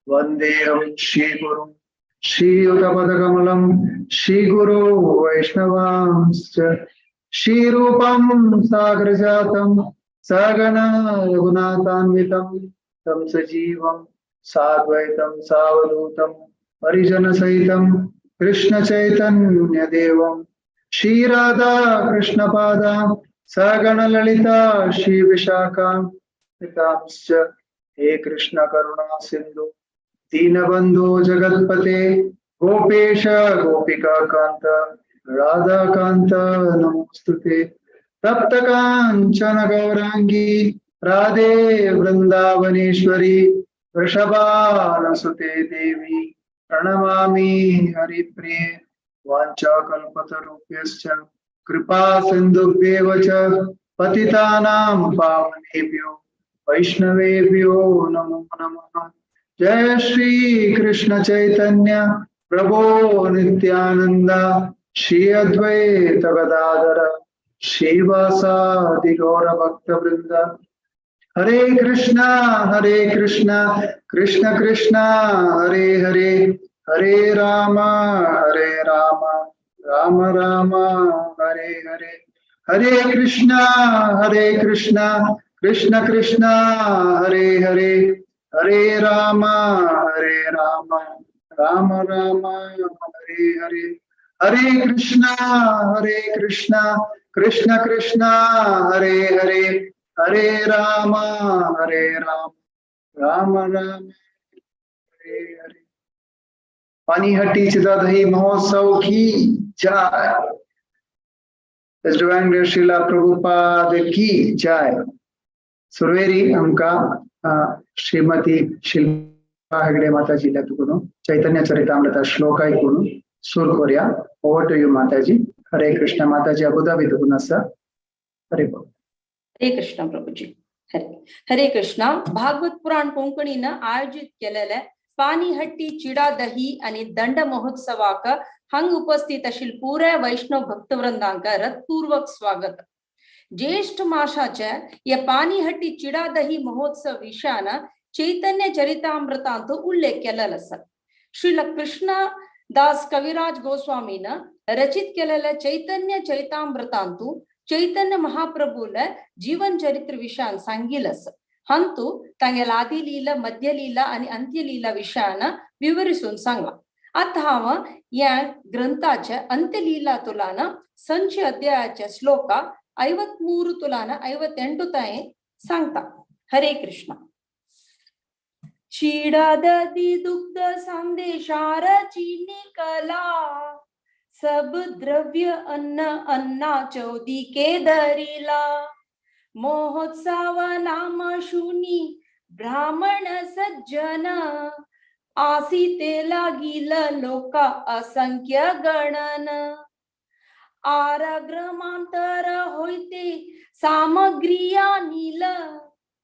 वंदेहं श्रीगुरुं श्रीयुतपदकमलं श्रीगुरो वैष्णवांश्च श्रीरूपं साग्रजातं सगना रघुनाथान्वितं तं सजीवं साद्वैतं सावधूतं परिजनसहितं कृष्णचैतन्यदेवं श्रीराधा कृष्णपादा सगणललिता श्रीविशाखान्वितांश्च हे कृष्ण करुणा सिंधु दीनबंधु जगत्पते गोपेश गोपिका कांत राधा कांत नमोस्तुते तप्त कांचन गौरांगी राधे वृंदावनेश्वरी वृषभानुसुते देवी प्रणमामि हरिप्रिये वाञ्छाकल्पतरुभ्यश्च कृपा सिन्धुभ्येव च पतितानां पावनेभ्यो वैष्णवेभ्यो नमो नमः। जय श्री कृष्ण चैतन्य प्रभो नित्यानंद श्री अद्वैत गदाधर श्रीवासादि गौर भक्त वृंद। हरे कृष्णा कृष्ण कृष्ण हरे हरे हरे राम राम राम हरे हरे। हरे कृष्णा कृष्ण कृष्ण हरे हरे हरे राम राम राम हरे हरे। हरे कृष्णा कृष्ण कृष्ण हरे हरे हरे राम राम राम हरे हरे। पानी हट्टी चिदा दही महोत्सव की जय। श्रीला प्रभुपाद की जय। सुरवेरी हमका श्रीमती शिल्पा हेगड़े माताजी तुकुनु चैतन्य चरितामृत श्लोक इकुनु सुर कोरिया। ओवर टू यू माताजी। हरे कृष्ण माताजी अबुधाबी तुकुना सर। हरे कृष्ण प्रभुजी। हरे कृष्ण। भागवत पुराण कोंकणी न आयोजित केलेले पानी हट्टी चिडा दही आणि दंड महोत्सवाक हंग उपस्थित अशील पुऱ्या वैष्णव भक्तवृंदांक रथपूर्वक स्वागत। ज्येष्ठ मासाच्या या पानी हट्टी चिडा दही महोत्सव विषयान चैतन्य चरितामृतांत उल्लेख केलेला असा। श्रील कृष्णदास कविराज गोस्वामीन रचित केलेल्या चैतन्य चरितामृतांतू चैतन्य महाप्रभून जीवन चरित्र विषयान सांगितलं असं। हंतु तांगेल आदि लीला मध्य लीला आणि अंत्य लीला विषयान विवरिसून सांगला। आता या ग्रंथाच्या अंत्य लीला तुलान संच अध्यायाच्या श्लोका 53 तुलान 58 ताई सांगता। हरे कृष्ण। चीडा दधी दुग्ध संदेशार चीनी कला सब द्रव्य अन्न अन्ना चौदी के धरिला महोत्सव नाम शुनी ब्राह्मण सज्जन आसीते लागिल लोका असंख्य गणन आरग्रमांतर होईते सामग्रिया नील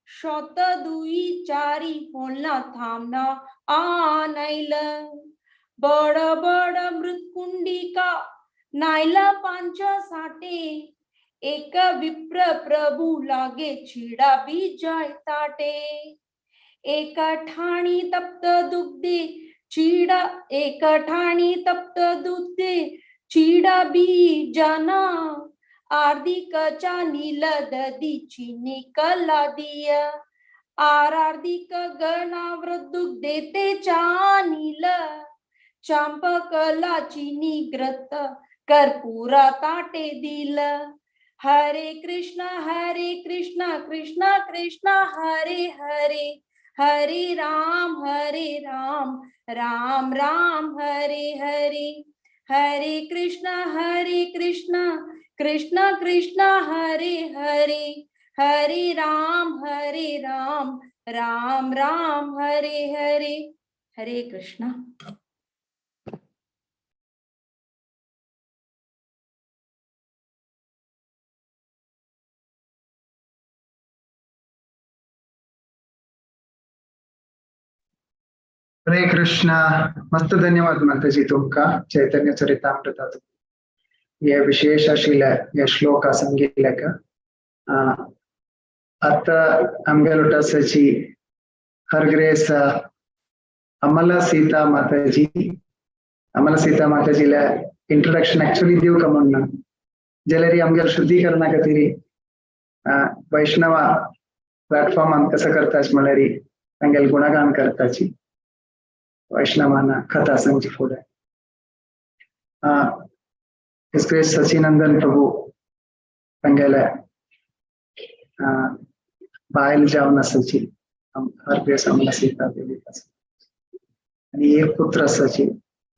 शत दुई चारी होलना थांबना आनैल बड़ बड़ मृतकुंडिका नायला 560 एक विप्र प्रभु लागे छिड़ा भी जाय ताटे एक ठाणी तप्त दुग्धे चीड़ा एक ठाणी तप्त दुग्धे चीड़ा भी जाना आर्धिकचा नील दधी चीनी कला दिया आरार्धिक गणावृत दुग्धे ते चा नील चांपकला चीनी ग्रत कर्पूरा ताटे दिल। हरे कृष्ण कृष्ण कृष्ण हरे हरे हरे राम राम राम हरे हरे। हरे कृष्ण कृष्ण कृष्ण हरे हरे हरे राम राम राम हरे हरे। हरे कृष्ण। हरे कृष्ण। मस्त धन्यवाद माताजी तुमका चैतन्य चरितामृतात या विशेष अशिला या श्लोक संगीलक आता आमगेलोटा सची हरग्रेस अमला सीता माताजीला इंट्रोडक्शन एक्चुअली दिव का म्हणना जलेरी आमगे शुद्धीकरणा खातीर वैष्णव प्लॅटफॉर्म आम कसं करताच मलारी तांगेल गुणगान करताची वैष्णवांना कथा सांगची फुडें इसके सचिनंदन प्रभु तांगेले बायल जावन आसाची हर दिवस आमला सीता देवी आणि एक पुत्र आसाची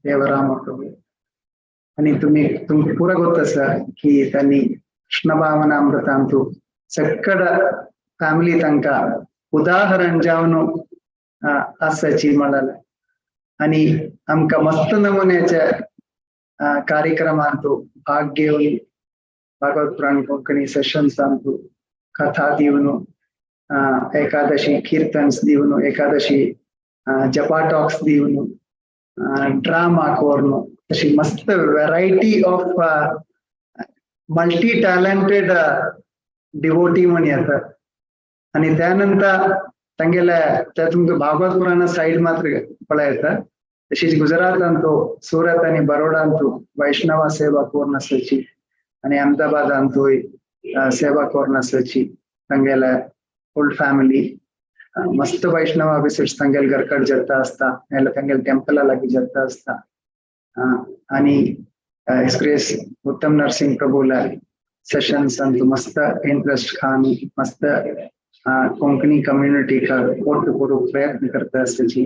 देवराम प्रभु आणि तुम्ही पुरा गोत आसा की त्यांनी कृष्ण भावना अमृतांतू सकड फॅमिली तांका उदाहरण जावन आसाची म्हणाला आणि आमका मस्त नमुन्याच्या कार्यक्रमांतू भाग घेऊन भागवत पुराण कोंकणी सेशन्स अंतू कथा दिवन एकादशी कीर्तन्स दिवन एकादशी जपा टॉक्स दिवन ड्रामा कोर्न अशी मस्त variety of multi talented devotee म्हणून येतात आणि त्यानंतर तांगेला त्या तुमचं भागवत पुराण साईड मात्र पळायता तशीच गुजरातांतू सुरत आणि बरोडांतू वैष्णव सेवा कोर्न आसाची आणि अहमदाबादांतू सेवा कोर्न आसाची तांगेला फुल फॅमिली मस्त वैष्णव विसिट्स तांगेल घरकड जाता असता नाजाल्यार तांगेल टेम्पला लागीं जाता असता आणि एक्सप्रेस उत्तम नरसिंह प्रभुला सेशन्स अंतू मस्त इंटरेस्ट खान मस्त कोंकणी कम्युनिटी का वोट करूंक प्रयत्न करता आसाची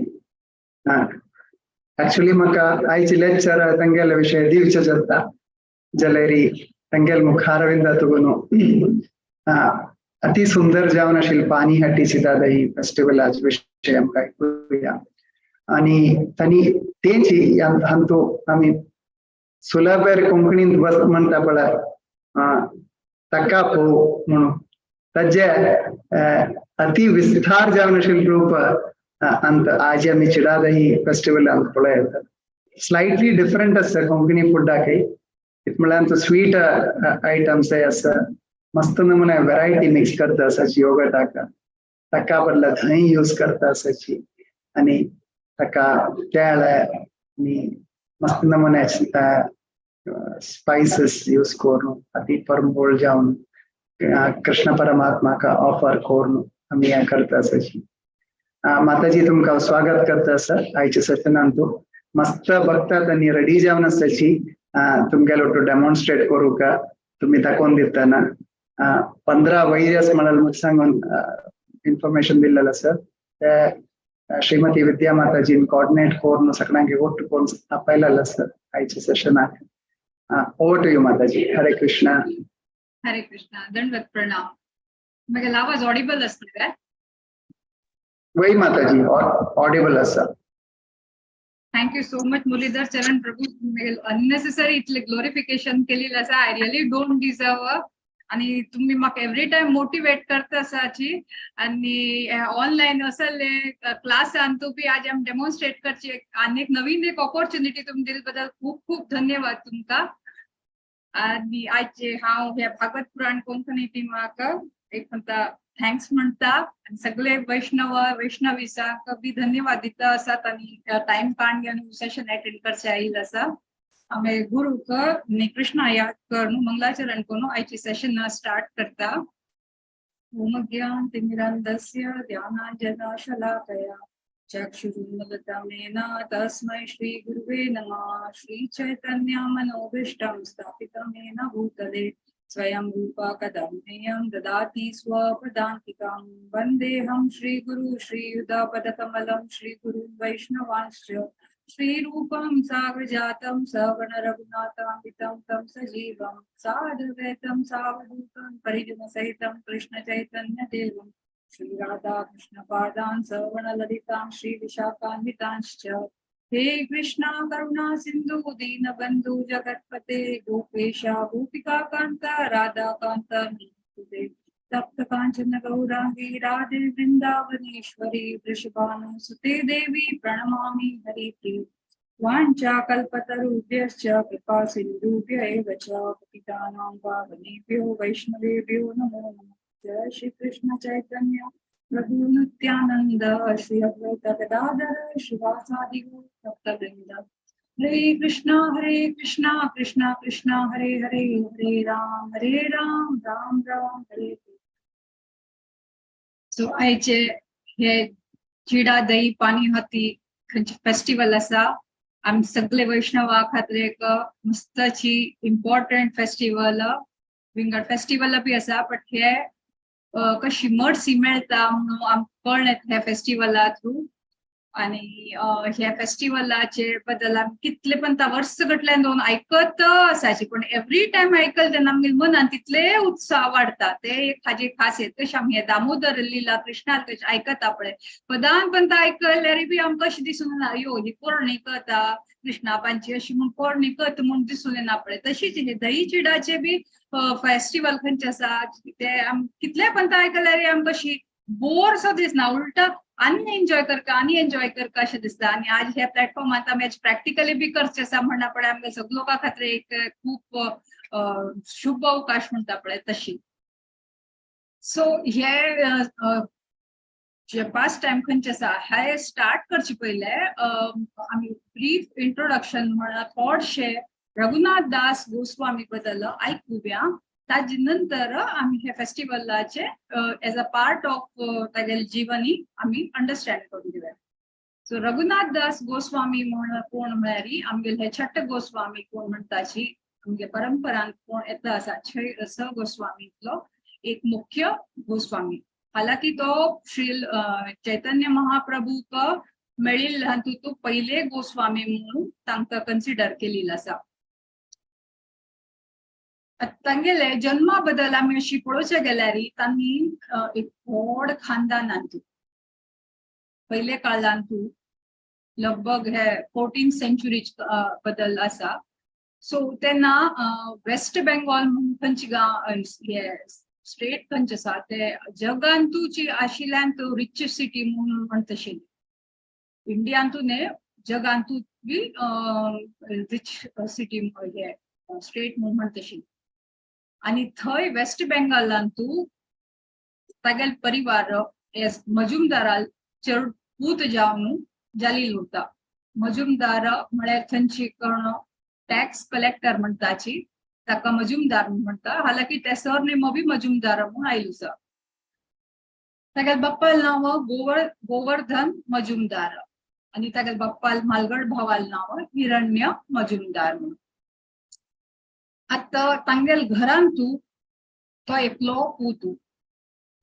एक्चुअली म्हाका आयचे लेक्चर तांगेले विशय दिवचे जाता जाल्यार तांगेल मुखारविंदा तुगून अति सुंदर जावन आशिल्ली पानी हट्टी सिदा दही फेस्टिवलाचे विशय आमकां आयकुया आणि तांणी तेची हांतू आमी सुलभेर कोंकणींत वस्त म्हणटा पळय ताका पळोव म्हणून ताजे अति विस्तार जावन आशिल्लें रूप अंत आज आमी चिडा दही फेस्टिवल अंत पळयता स्लाइटली डिफरंट आसता कोंकणी फुडाकय म्हळ्यार स्वीट आयटम्स आसा मस्त नमुने व्हरायटी मिक्स करता आसाची योगर्टाका ताका बदला दही यूज करता आसाची आणि ताका तेल आणि मस्त नमुने स्पाइसेस यूज करून अति परंबोळ जावन कृष्ण परमात्मा का ऑफर करून आमी हें करता आसाची माताजी तुमकां स्वागत करता आसा आयच्या सेशनांतू मस्त बघतात आणि रेडी जावन आसाची तुमगेलो टू डेमॉन्स्ट्रेट करूं का तुम्ही दाखोवन दिताना 15 वैर्यस म्हणाल सांगून इन्फॉर्मेशन दिलेलं आसा ते श्रीमती विद्या माताजीन कोऑर्डिनेट करून सगळ्यांक वोट करून आपयलेलं आसा आयच्या सेशनाक ओवर टू यू माताजी हरे कृष्णा दंडवत प्रणाम म्हगे आवाज ऑडिबल असतो काय वही माताजी ऑडिबल आसा thank you so much Muralidhar Charan Prabhu unnecessary इतले ग्लोरिफिकेशन केलेलं आसा आय रियली डोंट डिजर्व आणि तुम्ही म्हाका एवरी टाइम मोटिवेट करता आसाची आणि ऑनलाइन असले क्लासांतू बी आज आमी डेमॉन्स्ट्रेट करची आनी नवीन एक ऑपॉर्च्युनिटी तुम्ही दिले बद्दल खूप खूप धन्यवाद तुमकां आणि आजचे हांव ह्या भागवत पुराण कोंकणी टिमाक एक म्हणटा थँक्स म्हणता सगळे वैष्णवीसांक बी धन्यवाद दिता आसात आणि टाइम काढून घेवन सेशन अटेंड करचे आयिल्ले आसा आमी गुरुक कृष्णा याद करून मंगलाचरण करून आयची सेशन स्टार्ट करता ओम ज्ञान तिमिरान्धस्य ध्यानाञ्जना शलाकया चक्षुरुन्मिलितं तस्मै श्री गुरुवे नमः श्री चैतन्य मनोभीष्टं स्थापितं येन भूतले स्वयं रूपा कदा मह्यं ददाति स्वपदान्तिकां वन्देऽहं श्रीगुरु श्रीयुतापदकमलं श्रीगुरुं वैष्णवांश्च श्रीरूपं साग्रजातं सवर्ण रघुनाथान्वितं तं सजीवं साधुवैतं सावधूतं परिजनसहितं कृष्णचैतन्यदेवं श्रीराधा कृष्णपादान् सवर्ण ललितां श्रीविशाखान्वितांश्च हे कृष्णा करुणा सिंधु दीनबंधु जगत्पते गोपेशा गोपिका कांता राधा कांता नमोस्तुते तप्त कांचन गौरांगी राधे वृंदावनेश्वरी वृषभानुसुते देवी प्रणमामि हरिप्रिये वाञ्छा कल्पतरुभ्यश्च कृपा सिन्धुभ्य एव च पतितानां पावनेभ्यो वैष्णवेभ्यो नमो नमः जय श्री कृष्ण चैतन्य प्रभु नित्यानंद श्री अद्वैत गदाधर शिवासादि भक्तवृंद हरे कृष्णा कृष्णा कृष्णा हरे हरे हरे राम राम राम हरे हरे. सो आयचे हे चिडा दही पाणी हती फेस्टिवल असा. आम्ही सगळे वैष्णवा खातीर एक मस्तची इम्पॉर्टंट फेस्टिवल विंगड फेस्टिवल बी असा. बट हे कशी मर्सी मेळता म्हणून आमकां कळ्ळें ह्या फेस्टिवला थ्रू. आणि ह्या फेस्टिवलाचे बद्दल आमी कितले पण वर्स गटल्यान दोन आयकत असायचे. पण एवरी टाइम आयकल तेन्ना आमगे मनान तितले उत्साह वाडता. ते एक हाजी खासियत. कशें आमी हे दामोदर लिला कृष्णा कशें आयकता पळय पदान पंत आयकल्यार बी आमकां अशें दिसून येना यो ही पोरणी कथा कृष्णापांची अशी म्हूण पोरणी कथा म्हूण दिसून येना पळय. तशीच हे दही चिडाचे बी फेस्टिवल खंयचे आसा ते कितले पंत आयकल्यार आमकां अशी बोर सो दिसना. उलटा आनी एन्जॉय करता अशें दिसता. आनी आज ह्या प्लॅटफॉर्मात आमी प्रॅक्टिकली बी करचे आसा म्हणना पळय आमगे सगळ्या लोकां खातीर एक खूप शुभ अवकाश म्हणटा पळय तशी. सो हे जे पास्ट टाइम खंयचे आसा हे स्टार्ट करचे पयले आमी ब्रीफ इंट्रोडक्शन म्हणल्यार थोडशे रघुनाथ दास गोस्वामी बद्दल आयकुया. ताजे नंतर आमी हे फेस्टिवलाचे एज अ पार्ट ऑफ तागेले जिवनी आमी अंडरस्टँड करून घेवया. सो रघुनाथ दास गोस्वामी कोण म्हळ्यार आमगे हे छट्ट गोस्वामी कोण म्हणटाची आमगे परंपरान कोण येता आसा स गोस्वामीतलो एक मुख्य गोस्वामी. हालाकी तो श्री चैतन्य महाप्रभूक मेळिल्लो हातूंत तो पहिले गोस्वामी म्हणून तांकां कन्सिडर केलेलो आसा. तांगेले जन्मा बद्दल आमी अशी पळोवचे गेल्यार तांणी एक व्हड खानदानांतू पयले काळांतू लगभग हे 14th सेंचुरी बद्दल आसा. सो तेन्ना वेस्ट बेंगॉल म्हणून खंयची हे स्टेट खंयचे आसा ते जगांतूची आशिल्ल्यान तो रिच सिटी म्हणून म्हणतशी. इंडियांतू न्ही जगांतू बी रिच सिटी हे स्टेट म्हणून म्हणतशी. आणि थंय वेस्ट बेंगॉलांतू तागेल परिवार मजुमदाराल चड पूत जावन जाल्ली उरता. मजुमदार म्हळ्यार थंयची कोण टॅक्स कलेक्टर म्हणटाची ताका मजुमदार म्हणटा. हालाकी ते सरनेम बी मजुमदार म्हणून आयलो आसा. तागेल बाप्पाल नांव गोवर्धन मजुमदार आणि तागेल बाप्पाल म्हालगड भावाल नांव हिरण्य मजुमदार म्हणून. आता तांगेल घरांतू तो एकलो पूत.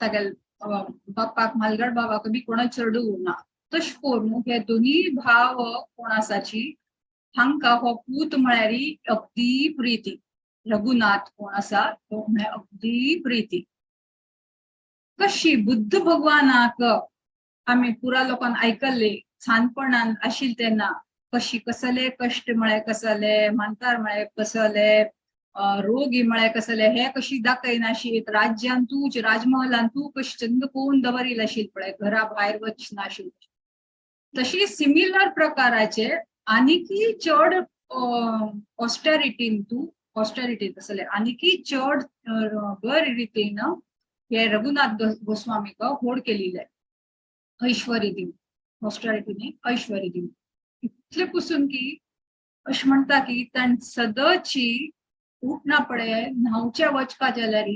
तागेल बाप्पाक म्हालगड भावाक बी कोण चड ना. तश करून हे दोन्ही भाव कोण आसाची हांकां हो पूत म्हळ्यार अगदी प्रिती. रघुनाथ कोण आसा तो म्हळ्यार अगदी प्रिती. कशी बुद्ध भगवानाक आमी पुरा लोकांन आयकल्ले ल्हानपणान आशिल्ले तेन्ना कशी कसले कश्ट म्हळ्यार कसले मांतार म्हळ्यार कसले रोगी म्हळ्यार कसले हे कशी दाखयनाशी. एक राज्यांतू राजमहलांतू कशी चंद कोण दवरिल्ले आशिल्ले पळय घरा भायर वचना आशिल्ले. तशी सिमिलर प्रकाराचे आनीकी चड ऑस्टेरिटी कसले आनीकी चड बरे रितीन हे रघुनाथ गोस्वामीक होड केलेले. ऐश्वर्य दिवन ऑस्टेरिटी न्ही ऐश्वर्य दिवन इतले पसून की अशें म्हणटा की ताण सदची उठना पळय न्हांवचे वचपा जाल्यार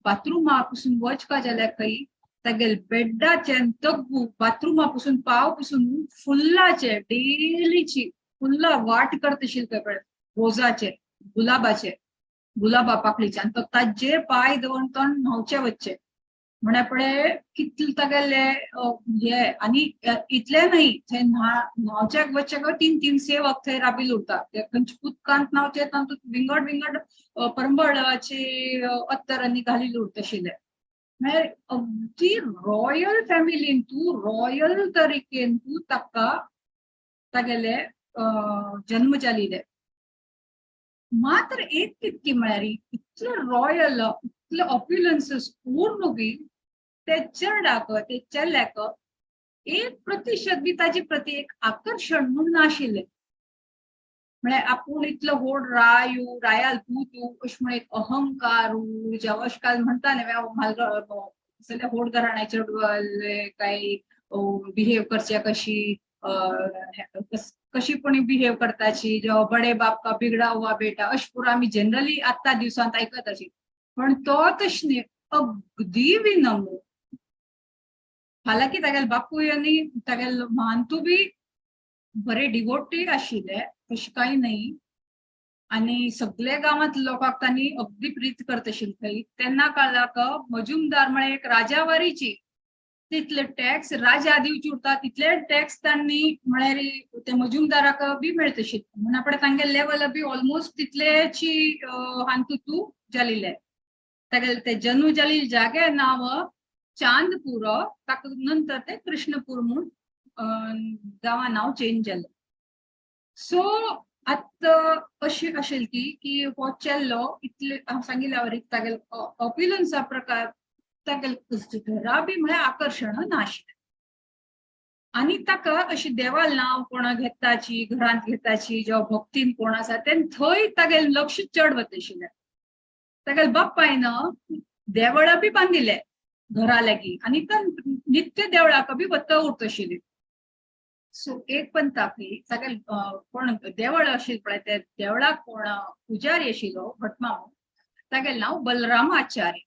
बाथरुमा पसून वचपा जाल्यार खंय तागेल बेड्डाचे तग्गू बाथरुमा पसून पाव पसून फुल्लाचे डेलीची फुल्ला वाट करता आशिल्ले पळय रोजाचे गुलाबा पाकळीचे आनी तो ताजे पाय दवरून तो न्हांवचे वचचे म्हळ्यार पळय कितले तागेले हे. आनी इतले न्हय थंय न्हांवच्याक वचचे 3 सेवक थंय राबिल्ले उरता. ते खंयच्या उदकांत न्हांवचे तातूंत विंगड परंबळाचे अत्तरांनी घालिल्ले उरता आशिल्ले. म्हळ्यार अगदी रॉयल फॅमिलीन तू रॉयल तरिकेन तू ताका तागेले जन्म जाल्ले. मात्र एक कितकी म्हळ्यार इतले रॉयल इतले ऑप्युलन्स पूर्ण बी ते चेडाक ते चेल्याक 1% बी ताजे प्रती एक आकर्षण म्हणून नाशिल्ले. म्हळ्यार आपूण इतलो व्हड रायाल पूत अशें म्हण एक अहंकार जावं अशें काय म्हणटा न्ही कसले व्होट घराण्याचे काही बिहेव करचे कशी कशी पण बिहेव करताची जेव्हा बडे बाप का बिगडा हुआ बेटा अश पुरा आम्ही जनरली आता दिवसांत ऐकत अशी पण तो तशी अगदी विनम्र हालाकी तागेल बापू यांनी तागेल मानतू बी बरे डिवोटी आशिल्ले तशें काही नाही आणि सगळे गावात लोकांक त्यांनी अगदी प्रीत करत आशिल्ले तेन्ना कळलाक मजुमदार म्हळ्यार एक राजावारीची तितले टॅक्स राजा दिवची उरता तितले टॅक्स त्यांनी म्हळ्यार ते मजुमदाराक बी मेळतशी म्हणून आपण तांगे लेवल बी ऑलमोस्ट तितलेची हांतुतू जालिले तागेले ते जन्म जाल्ले जागे नाव चांदपूर ताका नंतर ते कृष्णपूर म्हणून गांवा नाव चेंज जालें सो आता अशी असेल की हो चेल्लो इतले सांगिल्ल्या तागेल अपिलन्सा प्रकार तागेल घरा बी म्हळ्यार आकर्षण नाशिल्लें आनी ताका अशी देवाल नांव कोणा घेताची घरांत घेताची जेव्हा भक्तीन कोण आसा तेन्ना थंय तागेल लक्ष चड वतशिल्लें तागेल बापायन देवळां बी बांदिल्ले घरा लागीं आनी नित्य देवळाक बी वत उरतशिल्ली सो एक पंथाकी तागेल कोण देवळ आशिल्लें पळय ते देवळाक कोण पुजारी आशिल्लो भटमाम तागेल नांव बलराम आचार्य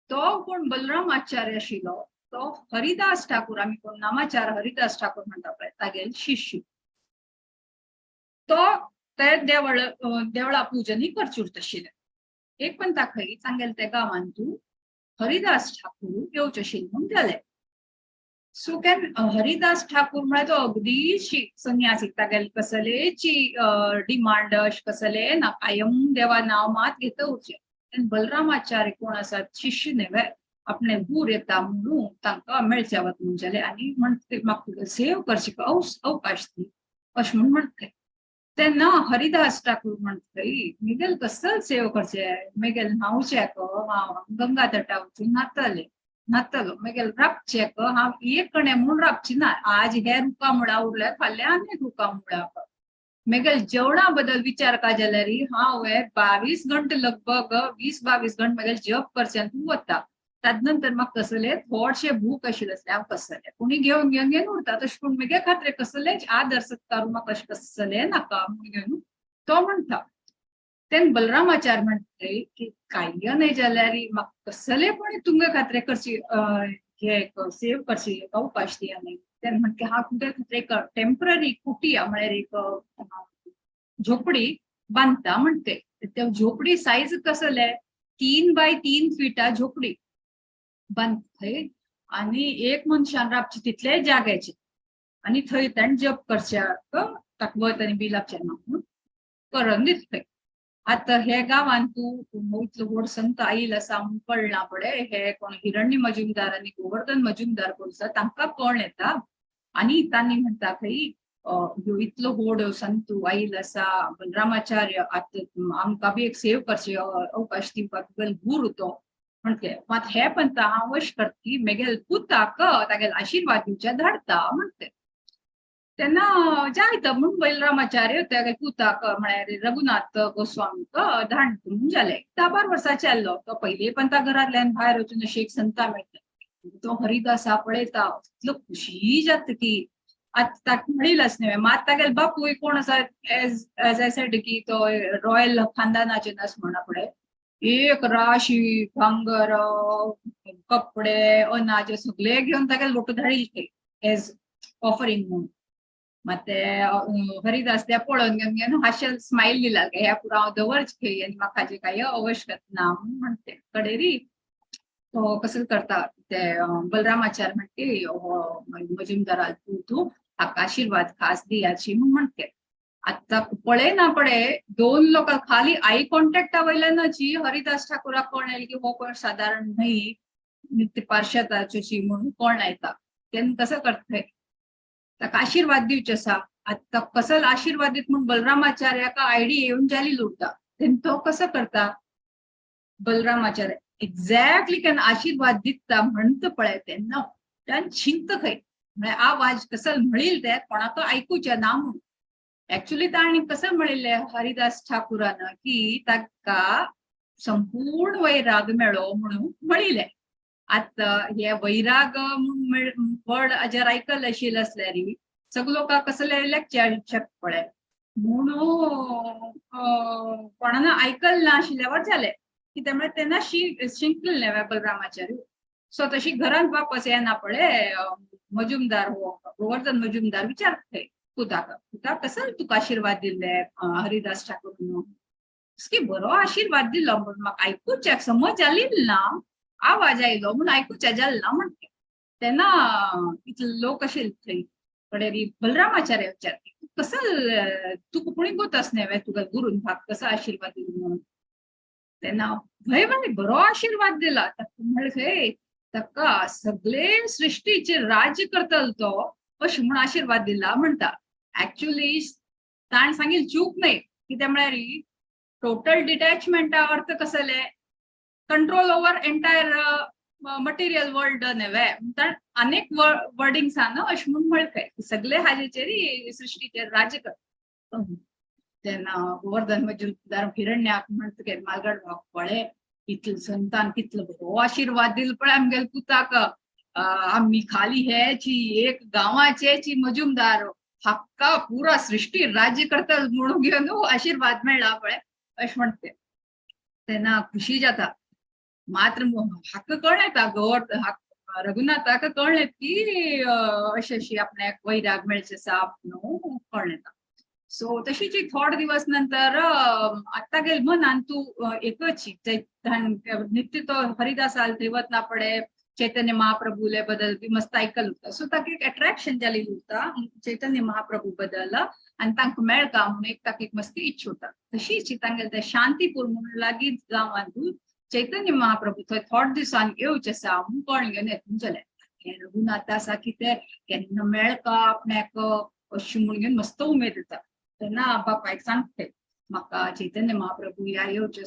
तो कोण बलराम आचार्य आशिल्लो तो हरिदास ठाकूर आमी कोण नामाचार हरिदास ठाकूर म्हणटा पळय तागेल शिष्य तो ते देवळा पुजनी करची उरतशिल्ले एक पंथाखय सांगेल ते गांवांत तूं हरिदास ठाकूर येवचे आशिल्ले म्हूण गेले सो कॅन हरिदास ठाकूर म्हळ्यार तो अगदी संन्यासी तागेल कसलेची डिमांड कसले ना कायम देवा नाव मात घेत उरचे बलरामाचार्य कोण आसात शिष्य नेवे आपणे दूर येता म्हणून तांकां मेळचे वत म्हणजले आनी म्हणते म्हाका सेव करची अवकाश दी अशें म्हूण म्हणटले तेन्ना हरिदास ठाकूर म्हणटय मेगेल कसल सेव करचे मेगेल न्हांवचे हांव गंगा तटा वचून न्हातलो मेगेल राबचे हांव एक कणे म्हूण राबची ना आज हे रुकामुळा उरल्यार फाल्यां आनी रुकामुळा मेगेल जेवणा बद्दल विचार का जाल्यार हांव 22 घंटे लगभग 20-22 घंटे मेगेल जप करचे आनी तूं वता ताजे नंतर म्हाका कसले थोडशे भूक आशिल्ले हांव कसले कोणी घेवन उरता तशें पूण मेगे खातीर कसलेच आदर सत्कार म्हाका अशें कसले नाका म्हूण घेवन तो म्हणटा तेन्ना बलरामाचार्य म्हणटले की काय न्हय जाल्यार म्हाका कसलेपण तुमगे खातीर करची हे सेव करची अवकाश दिया न्ही तेन्ना म्हणटा हांव तुमगे खातीर एक टेम्पररी कुटिया म्हळ्यार एक झोपडी बांदता म्हणते त्या झोपडी सायज कसले 3 बाय 3 फिटा झोपडी बांदता आनी एक मनशान राबची तितले जाग्याचे आनी थंय ताणें जप करच्याक ताका वत आनी बी लागचे ना म्हणून करून दितले आता हे गांवांत तूं इतलो व्हड संत आईल आसा म्हूण कळना पळय हे कोण हिरण्य मजुमदार आनी गोवर्धन मजुमदार कोण आसा तांकां कळण येता आनी तांणी म्हणटा खंय ह्यो इतलो व्हड संत आईल आसा बलरामाचार्य आमकां बी एक सेव करचे अवकाश दिवपाक गुरू तो म्हणते मात हे पंत हांव अशें करता मेगेल पुताक तागेले आशिर्वाद दिवचे धाडटा म्हणते तेन्ना जायत म्हूण बलरामाचार्य तागे पुताक म्हळ्यार रघुनाथ गोस्वामीक धाडटा म्हूण जालें 10-12 वर्सां चल्लो तो पयलीं पंता घरांतल्यान भायर वचून अशी एक संता मेळटा तो हरिदासा पळयता इतलो खुशी जाता की आतां ताका म्हणिलाच न्हय मात तागेले बापूय कोण आसा एज आय सेड की तो रॉयल खानदानाचे नास म्हणा पळय एक राशी भांगर कपडे अनाज सगळे घेवन तागेले लोटू धाडिल्ले एज ऑफरिंग म्हणून मात हरिदास त्या पळोवन घेवन हास्य स्माइल दिला ह्या पुरो हांव दवरचे आनी म्हाका हाजी कांय आवश्यकता ना म्हूण म्हणते कडेरी तो कसो करता ते बलरामाचार्य म्हणटे मजुमदारा तूं हाका आशिर्वाद खास दियाची म्हूण म्हणते आता पळयना पळय 2 लोकां खाली आई कॉन्टॅक्टा वयल्यानची हरिदास ठाकुराक कळ्ळें की हो कोण सादारण न्हय नित्य पार्शदाची म्हणून कोण येता तेन्ना कसो करता ताका आशिर्वाद दिवचे आसा आता कसो आशिर्वाद दित म्हूण बलरामाचार्याक आयडिया येवन जाली उरता तेन्ना तो कसो करता बलरामाचार्य एक्झॅक्टली केन्ना आशिर्वाद दिता म्हणटा पळय तेन्ना त्यान शिंकता खंय म्हळ्यार आवाज कसो म्हणील ते कोणाक आयकुचे ना म्हणून एक्चुअली ताणी कसं म्हणिल्ले हरिदास ठाकुरान की ताका संपूर्ण वैराग मेळो म्हणून म्हणिल्ले आता हे वैराग वर्ड जर ऐकल असेल असल्यारी सगळं का कसले लेक्चर पडे म्हणून कोणानं ऐकल ना आशिल्ल्यावर झाले की त्यामुळे त्यांना शिंकले नाही बलरामाचार्य. सो तशी घरात वापस येना पडे मजुमदार गोवर्धन मजुमदार विचारते तुका कसं तुका आशीर्वाद दिले हरिदास ठाकूर की बरो आशीर्वाद दिलो म्हणून म्हाका ऐकूच समज आली ना आवाज आयलो म्हणून ऐकूच्या जालना म्हणते. त्यांना इथले लोक असेल थंय कडे बलरामाचार्य विचारते कसं तू कोणी गोतस नाही तुका गुरून भाग कसा आशीर्वाद दिलो म्हणून. त्यांना भय म्हणे बरो आशीर्वाद दिला म्हणले तका सगळे सृष्टीचे राज्य करतल तो अशी म्हणून आशीर्वाद दिला म्हणता. ऍक्च्युअली ताण सांगेल चूक नाही की त्यामुळे टोटल डिटॅचमेंट अर्थ कसले control over entire material world नव्हे तर अनेक वर्डिंग्स ना अशी म्हणून म्हणते सगळे हाजेचेरी सृष्टीचे राज्य करतात. त्यांना गोवर्धन मजुमदार हिरण्याक म्हणत मालगड भाग पळे इतलं संतान कितलं बरो आशीर्वाद दिल पण आमगेल पुताक आम्ही खाली ह्याची एक गावाचे मजुमदार हक्का पुरा सृष्टी राज्य करतात म्हणून घेऊन आशीर्वाद मेळला पळे अश म्हणते. त्यांना खुशी जाता मात्र हक्क कळण येता रघुनाथाक कळण येत की अशी आपल्या वैराग मेळचे साप न्हू कळण येता. सो तशीची थोड दिवस नंतर आता गेल मनान तू एकच नित्य तो हरिदास आल थंय वतना पडे चैतन्य महाप्रभूले बदल मस्त ऐकल होता. सो ताका एक अट्रॅक्शन जालेली होता चैतन्य महाप्रभू बदल आणि तांकां मेळका म्हणून एक ताका एक मस्ती इच्छा होता. तशीच तांगेल ते शांतीपूर म्हणून लागींच गांवांत चैतन्य महाप्रभू थंय थोड दिसान येवचे आसा म्हणून कोण घेवन येतून जाले रघुनाथ आसा कितें केन्ना मेळका आपणाक अशी म्हणून घेवन मस्त उमेद येता. तेन्ना बापायक सांगते म्हाका चैतन्य महाप्रभू ह्या येवचे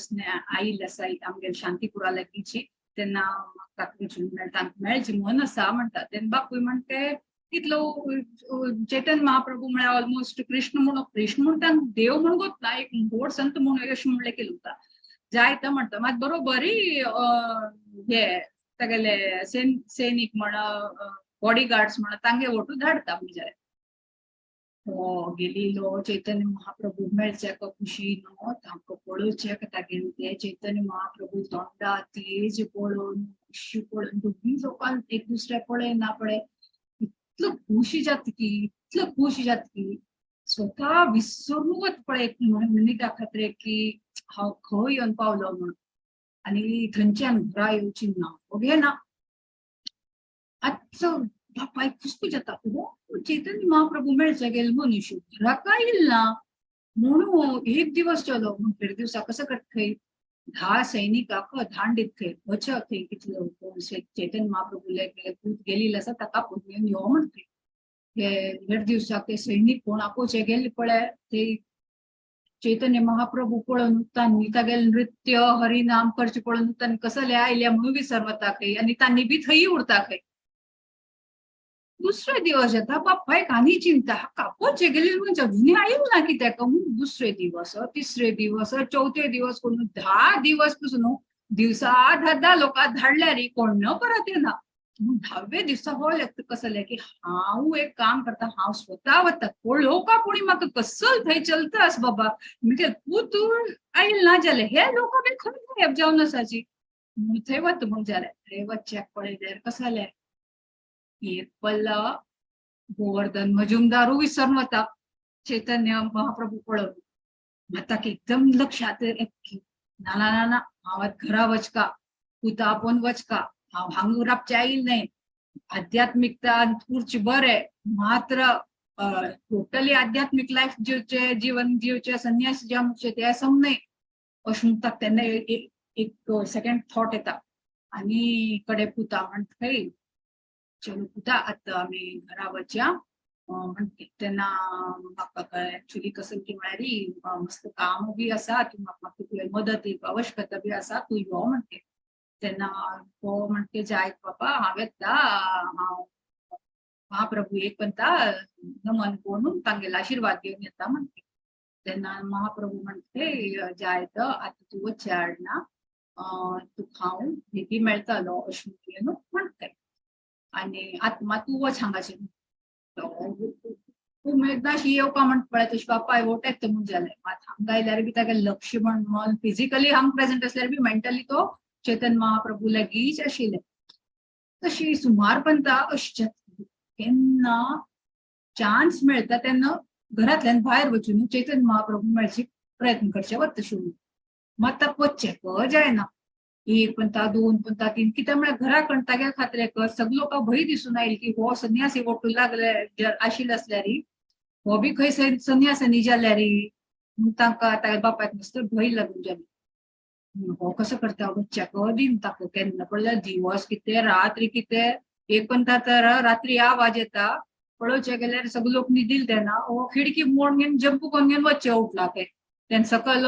आयिल्ले आसा आमगेर शांतीपुरा लागींची तेन्ना म्हाका तांकां मेळची म्हण आसा म्हणटा. तेन्ना बापूय म्हणते कितलो चैतन्य महाप्रभू म्हळ्यार ऑलमोस्ट कृष्ण म्हणून तांकां देव म्हणून गोतला एक व्हड संत म्हणून अशें म्हणलें केलें होता. जायत म्हणटा मात बरोबरी हे सगळे सैनिक म्हण बॉडी गार्ड्स म्हण तांगे वटू धाडता म्हणजे हो गेलीलो चैतन्य महाप्रभू मेळचे खुशी न्हू तांकां पळोवचे तागेले ते चैतन्य महाप्रभू तोंडा तेज पळोवन खुशी पळोवन दोगी लोकांक एक दुसरे पळय ना पळय इतलो खुशी जाता की स्वता विसरून वत पळय मिनिटा खातीर की हांव खंय येवन पावलो म्हणून आनी थंयच्यान घरा येवची ना ओगे ना. आतां बापायक खुसकू जाता चैतन्य महाप्रभू मेळचे गेले मनुष्य घराका येयला म्हणून एक दिवस जालो म्हणून फेर दिवसा कसं करता 10 सैनिकाक धांडीत थंय वच थंय कितलो चैतन्य महाप्रभू पूत गेलेलो आसा ताका पुरून यो म्हणते. हेर दिवसाक ते सैनीक कोण आपोवचे गेले पळय ते चैतन्य महाप्रभू पळोवन तांणी तागेले नृत्य हरिनाम करचे पळोवन तांणी कसले आयले म्हणून विसर वता खंय आनी तांणी बी थंय उरता खंय. दुसरे दिवस येता बापायक आनी चिंता कापोवचे गेले म्हणजे अजुनी आयलो ना कित्याक म्हणून दुसरे दिवस तिसरे दिवस चौथे दिवस कोण 10 दिवस पासून दिवसा 10 लोकांक धाडल्यार कोण न परत येना. 10व्या दिवसा हो लागता कसले की हांव एक काम करता हांव स्वता वता पळोवका कोणी म्हाका कसल थंय चलतास बाबा म्हणजे तू आयल ना जाले हे लोक बी खंय गायब जावन आसाची म्हणून थंय वता म्हूण जालें. थंय वचचे पळयल्यार कसले एक पल्ला गोवर्धन मजुमदारू विसरून वता चैतन्य महाप्रभू पळोवन आता एकदम लक्षात ना ना ना ना हांव घरा वचका पुता आपोवन वचका हांव हांगा रावचे आयिल्लें न्हय आध्यात्मिकता उरची बरें मात्र टोटली आध्यात्मिक लायफ जिवचे जीवन जिवचे संन्यास जावचे ते समज अशें म्हणटा तेन्ना एक सेकंड थॉट येता आनी कडे पुता म्हणटा चलो पुता आता आम्ही घरा वचया म्हणते. तेन्ना म्हाका एक्चुअली कसं की म्हळ्यार मस्त काम बी आसा तूं म्हाका तुजी मदत आवश्यकता बी आसा तूं यो म्हणते. तेन्ना तो म्हणते जायत बाबा हांव येता हांव महाप्रभू एक म्हणटा नमन करून तांगेलो आशीर्वाद घेवन येता म्हणते. तेन्ना महाप्रभू म्हणते जायत आता तूं वचचे आडना तू खाऊन भीती मेळटालो अशें म्हणटाय आनी आत्मा तू वच हांगाचे तूं एकदां अशी येवपा म्हणटा पळय तशी बापाय वोटेक म्हणून जालें मात हांगा आयल्यार बी तागे लक्ष्मण मन फिजिकली हांगा प्रेझेंट असल्यार बी मेंटली तो चैतन्य महाप्रभू लागींच आशिल्ले. तशी सुमार पंता अशी केन्ना चान्स मेळटा तेन्ना घरांतल्यान भायर वचून चैतन्य महाप्रभू मेळची प्रयत्न करचे वता तशी मात ताका वच्चें जायना. एक पंता दोन पंता तीन कित्याक म्हळ्यार घरा कण तागे खातीर सगळे लोकांक भंय दिसून आयली की हो संन्यासी वटू लागले आशिल्लो असल्यार हो बी खंय संन्यासानी जाल्यार म्हूण तांकां तागे बापायक मस्त भंय लागून जाली. हो कसो करता बच्च्याक दिन ताका केन्ना पडल्यार दिवस कितें रात्री कितें एक पंता तर रात्री आवाज येता पळोवचे गेल्यार सगळे लोक न्हिदिले तेन्ना हो खिडकी मोड घेवन जंप करून घेवन वच्चे उठला तेन्ना सकयल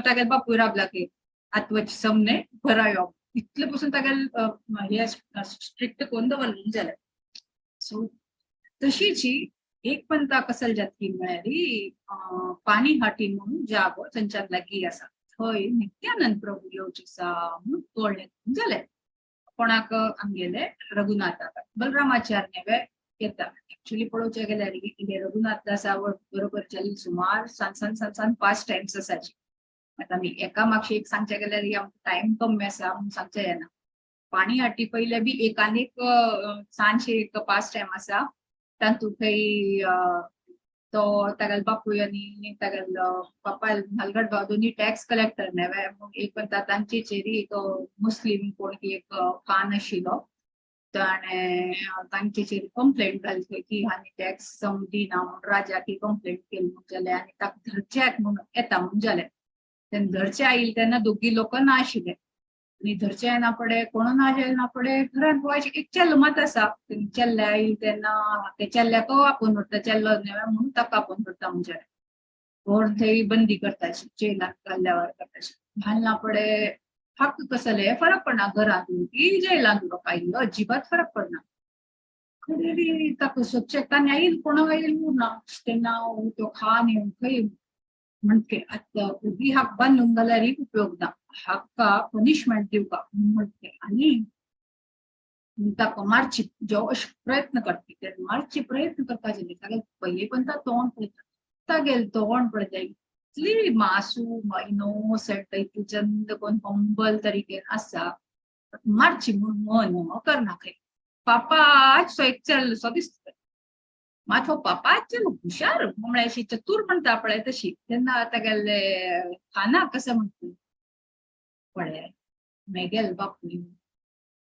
तागे बापूय राबला की आतां वच्चे समने घरा यो इतले पासून तागे हे स्ट्रिक्ट करून दवरलें जालें. सो तशीच एक पंता कसल जातकी म्हळ्यार पानी हाटी म्हणून जागो थंयच्यान लागीं आसा थंय नित्यानंद प्रभू येवचे आसा म्हणून कळ्ळें जालें. कोणाक आमगेले रघुनाथाक बलरामाचार्य नेवे येता. एक्चुअली पळोवचे गेल्यार रघुनाथ दासा बरोबर जाली सुमार सान 5 टायम्स आसाची. आता आमी एका मागशे एक सांगचे गेल्यार टायम कमी आसा म्हणून सांगचे येना. पाणी हाटी पयले बी एकानेक सांजचे एक 5 टायम आसा तातूंत थंय तो तागेल बापूय आनी तागेल बापाय हलगड भाव दोनी टॅक्स कलेक्टर नेवे एक पंता तांचेचेरी एक मुस्लीम कोण एक खान आशिल्लो ताणें तांचेचेर कंप्लेंट घाली की हांणी टॅक्स दिना म्हणून राजाक कंप्लेंट केली म्हणून जालें आनी ताका धरचेक म्हणून येता म्हणून जालें. तेन्ना धरचे आयले तेन्ना दोगी लोक ना आशिल्ले आनी धरचे येना पडे कोण ना पडे घरांत गोंयचे एक चेल्लो मात आसा चेल्ले आयले तेन्ना ते चेल्ल्याक आपोवन व्हरता चेल्लो नेवे म्हणून ताका आपोवन व्हरता म्हणजे व्हरून थंय बंदी करताशी जेलांत घाल्ल्यावर करताशी घालना पडे हक्क कसले फरक पडना घरांत की जेलांत लोक आयिल्लो अजिबात फरक पडना. खरी ताका स्वच्छतान आयिल्लो कोणाक आयिल्लो ना तेन्ना तो खान येवन खंय म्हणके आतां उबी हाक बांदून जाल्यार उपयोग ना हाका पनिशमेंट दिवपा म्हणके आनी ताका मारची जो अशे प्रयत्न करता ते मारचे प्रयत्न करपाचे तागे पयली पण तोंड पळयता तागेल तोंड पळयता इतली मासूम इनोसंट इतली चंद कोण हंबल तरीकेन आसा मारची म्हणून मन करना खंय पापाच सो एक चलसो दिसता मात हो पापाच हुशार म्हळ्यार अशी चतूर म्हणटा पळय तशी तेन्ना तागेले खाना कसं म्हणटा पळय मेगेल बापूय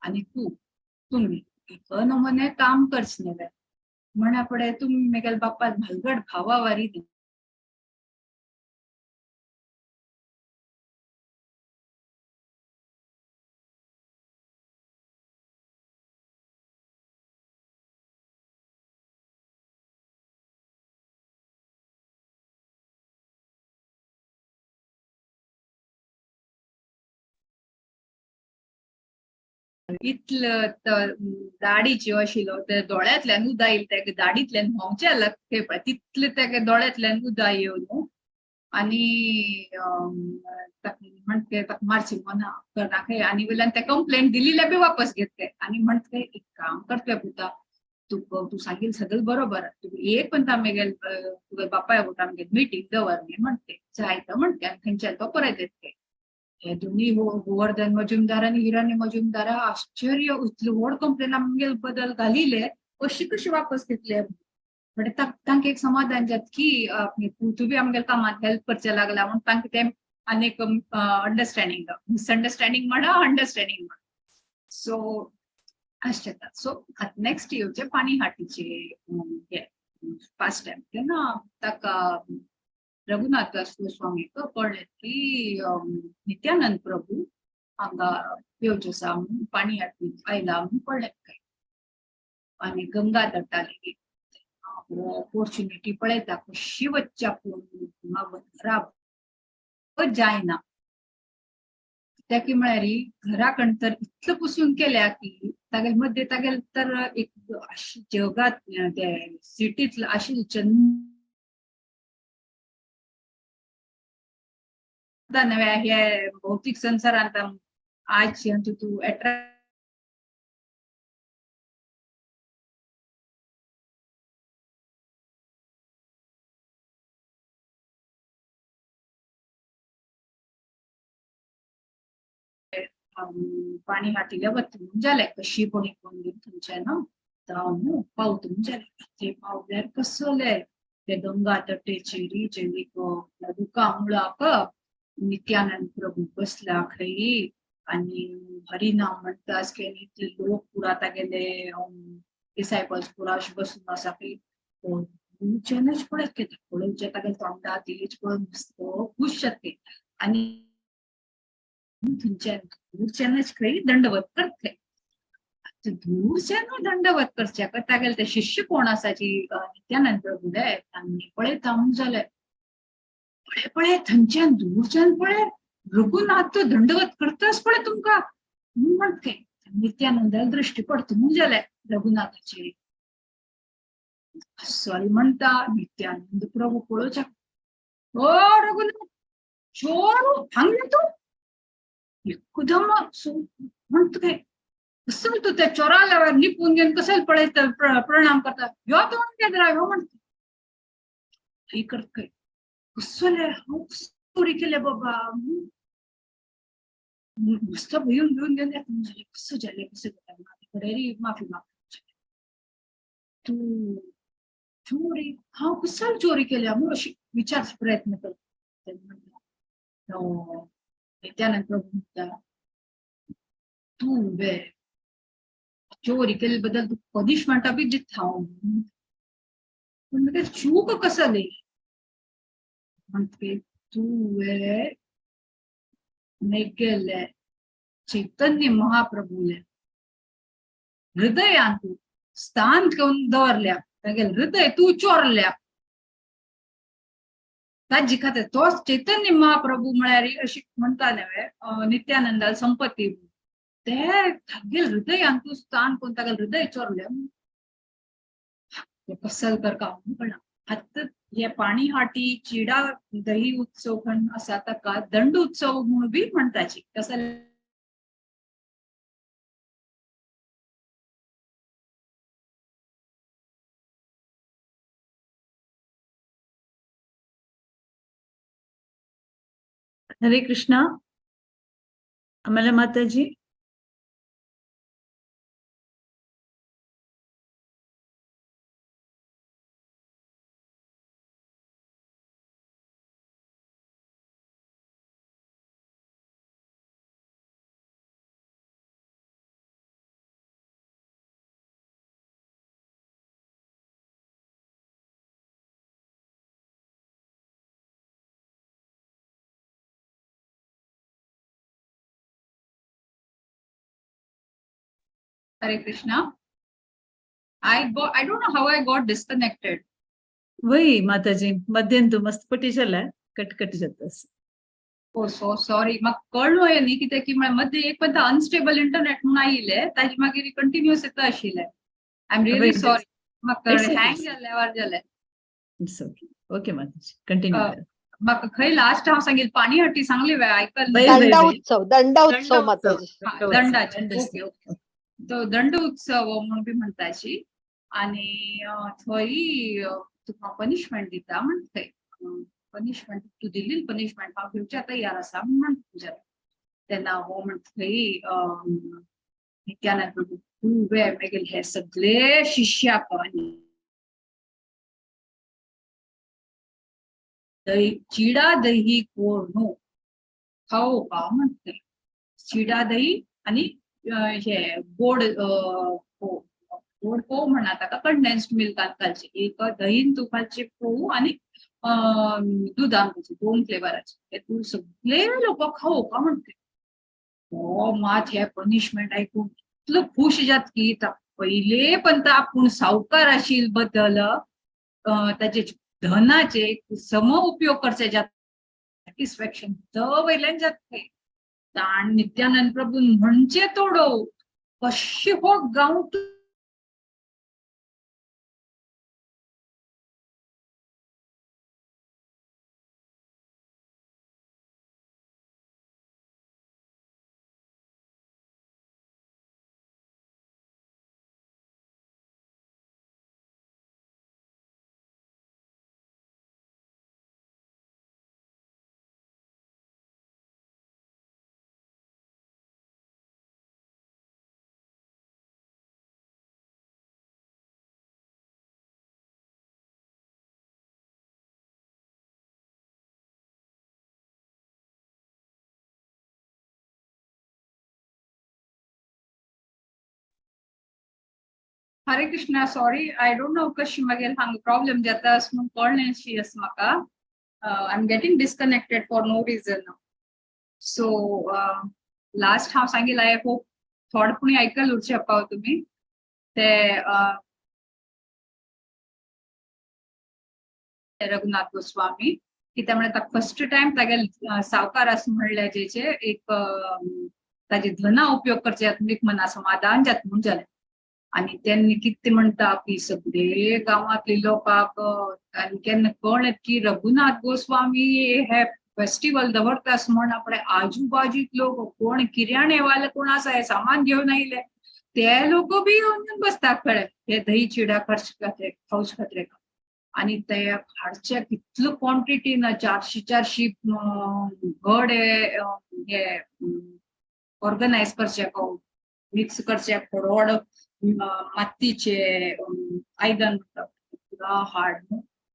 आनी तुम्ही एक नमुने काम करचे न्हय म्हणा पळय तुम्ही मेगेल बापा भालगड भावा वारी इतलं दाढीच्यो आशिल्लो ते दोळ्यांतल्यान उदक येयलें तेका दाढींतल्यान व्हांवचे लागते पळय तितले तेगे दोळ्यांतल्यान उदक येवन आनी म्हणटे ताका मारची मना करना खंय आनी वयल्यान ते कंप्लेंट दिल्ली बी वापस घेतले आनी म्हणटा एक काम करतले पुता तू सांगिल सगळं बरोबर एक पण मेगेल तुगे बापाय वोटा आमगे मिटींग दवर न्ही म्हणटे जायतो म्हणटे आनी थंयच्यान तो परत येतले. हे दोन्ही गोवर्धन मजुमदार आणि हिराणी मजुमदार आश्चर्य इतले व्हड कंप्लेन आमगे बदल घालिले अशी कशी वापस घेतले म्हणजे तांकां एक समाधान जात की तू बी आमगे कामात हेल्प करचे लागला म्हणून तांकां ते आनीक अंडरस्टँडिंग मिसअंडरस्टँडिंग म्हणा अंडरस्टँडिंग म्हणा सो अशें जाता. सो नेक्स्ट येवचे पाणी हाटीचे हे फास्ट टायम तेन्ना ताका रघुनाथ गोस्वामी कळ्ळें की नित्यानंद प्रभू हांगा येवचे आसा म्हणून पाणी हाटींत आयला म्हणून कळ्ळें काय आनी गंगा तटाली ऑपॉर्च्युनिटी पळयता कशी वच्च्या पूण जायना त्याकी म्हळ्यार घरा कण तर इतलं पुसून केल्या की तागेल मध्ये तागेल तर एक जगात ते सिटींतलं आशिल्लें चंद हे भौतिक संसारांत आज तू अट्रॅक्ट पाणी हातीला वतून जालें कशी कोणी कोण थंयच्यान जावन पावतून जालें ते पावल्यार कसले ते गंगा तटेचेरी जेरीक दुका मुळाक नित्यानंद प्रभू बसला खंय आणि हरिनाम म्हणटास की इतले लोक पुराता गेले डिसायपल्स पुराश बसून आसा की चेंज पळयत के पळोवचे तागे तोंडा तेज पळोवन मस्तो खुश जाते आणि दूरच्यानच खंय दंडवत करतले दूरच्यान दंडवत करच्या करता गेले ते शिष्य कोण आसाची नित्यानंद प्रभू रे तांणी पळयता म्हूण जालें पळय पळय थंयच्यान दूरच्यान पळय रघुनाथ तो दंडवत करतास पळय तुमकां म्हूण म्हणते नित्यानंदाला दृश्टी पडता म्हूण जालें रघुनाथाची सॉरी म्हणता नित्यानंद प्रभू पळोवच्या ओ रघुनाथ चोर हांगा तू एकदम म्हणतो काय कसं तू त्या चोराला निपून घेऊन कसं पळयत प्रणाम करता ह्यो दोन केद्रा ह्यो म्हणतो हे करत काय कसले हांव चोरी केले बाबा मस्त भिवून भिवून घेऊन येता म्हणजे कसं जालें माझ्याकडे माफी मागता तू चोरी हांव कसं चोरी केल्या म्हणून अशी विचारचा प्रयत्न करता नित्यानंद म्हणता तू बे चोरी केल्याबद्दल तू पनिशमेंट बी दिता हांव पण म्हाका चूक कसली म्हणते तू गेले चैतन्य महाप्रभूले हृदयान तू स्थान घेऊन दवरल्या तागेले हृदय तू चोरल्या ताजी खातीर तोच चैतन्य महाप्रभू म्हळ्यार अशी म्हणता नव्हे नित्यानंदाला संपत्ती ते तागेले हृदयान तू स्थान करून तागेले हृदय चोरल्या ते कसं तर काम कळना आता हे पाणी हाटी चिडा दही उत्सव पण असा ताका दंड उत्सव म्हणून बी म्हणताची कसं हरे कृष्णा अमला माताजी Hare Krishna. I don't know how I got disconnected. वही माताजी मध्यंतू मस्त पटी झाला कटकट जातस Oh, so sorry. म्हाका कळलोय न्ही कित्याक की मध्ये एक पर्यंत अनस्टेबल इंटरनेट म्हणून आयिल्ले ताजे मागीर कंटिन्युअस येता आशिल्ले आय एम रियली सॉरी म्हाका हँग जाल्यार जालें इट्स ओके ओके माताजी कंटिन्यू म्हाका खंय लास्ट हांव सांगितलें पाणी हाटी सांगली वे आयकल दंड उत्सव माताजी दंडाचे ओके तो दंड उत्सव म्हणून बी म्हणटाची आणि थंय तुका पनिशमेंट दिता म्हणटा पनिशमेंट तू दिल्ली पनिशमेंट हांव घेवच्या तयार आसा म्हणटा तेन्ना हो म्हणटा थंय नित्यानंद तूं वे मागीर हे सगळे शिश्याक चिडा दही कोण न्हू खावोवपा म्हणटा चिडा दही आणि हे गोड गोड फोव म्हणा ताका कंडेन्स्ड मिल्कान घालचे एक दहीन तुपाचे फोव आणि दुधान घालचे दोन फ्लेवराचे हे तू सगळे लोक खावोवपा म्हणते हो मात हे पनिशमेंट आयकून इतलो खुश जात की पहिले पण आपूण सावकार आशिल बद्दल ताचे धनाचे सम उपयोग करचे जात सॅटिस्फॅक्शन वयल्यान जातले आणि नित्यानंद प्रभू म्हणजे तोडो कशी हो गांव Hare Krishna. Sorry, I don't know कशी मागेल हांगा प्रॉब्लेम जाता म्हणून कळण्याची आस म्हाका. I am getting disconnected for no reason. So last हांव सांगितलं, आय होप थोडपणी आयकल उरचे पाव तुम्ही ते रघुनाथ गोस्वामी की त्यामुळे फर्स्ट टाइम तागे सावकार असं म्हणले जेचे एक ताजे धना उपयोग करचे आत्मिक मना समाधान जात म्हणून जाले. आणि त्यांनी किती म्हणता की सगळे गावातले लोकांक आणि केन्ना कळत की रघुनाथ गोस्वामी हे फेस्टिवल दवरतास म्हण आपले आजूबाजूत लोक कोण किराणे वाले कोण असा हे सामान घेऊन आयले ते लोक बी येऊन बसता खळे हे दही चिडा खर्च खाते खाऊच खात्रे. आणि त्या हाडच्या कितलो क्वांटिटी ना 400 घड हे ऑर्गनायज करचे मिक्स करचे रोड मातीचे आयदन हाड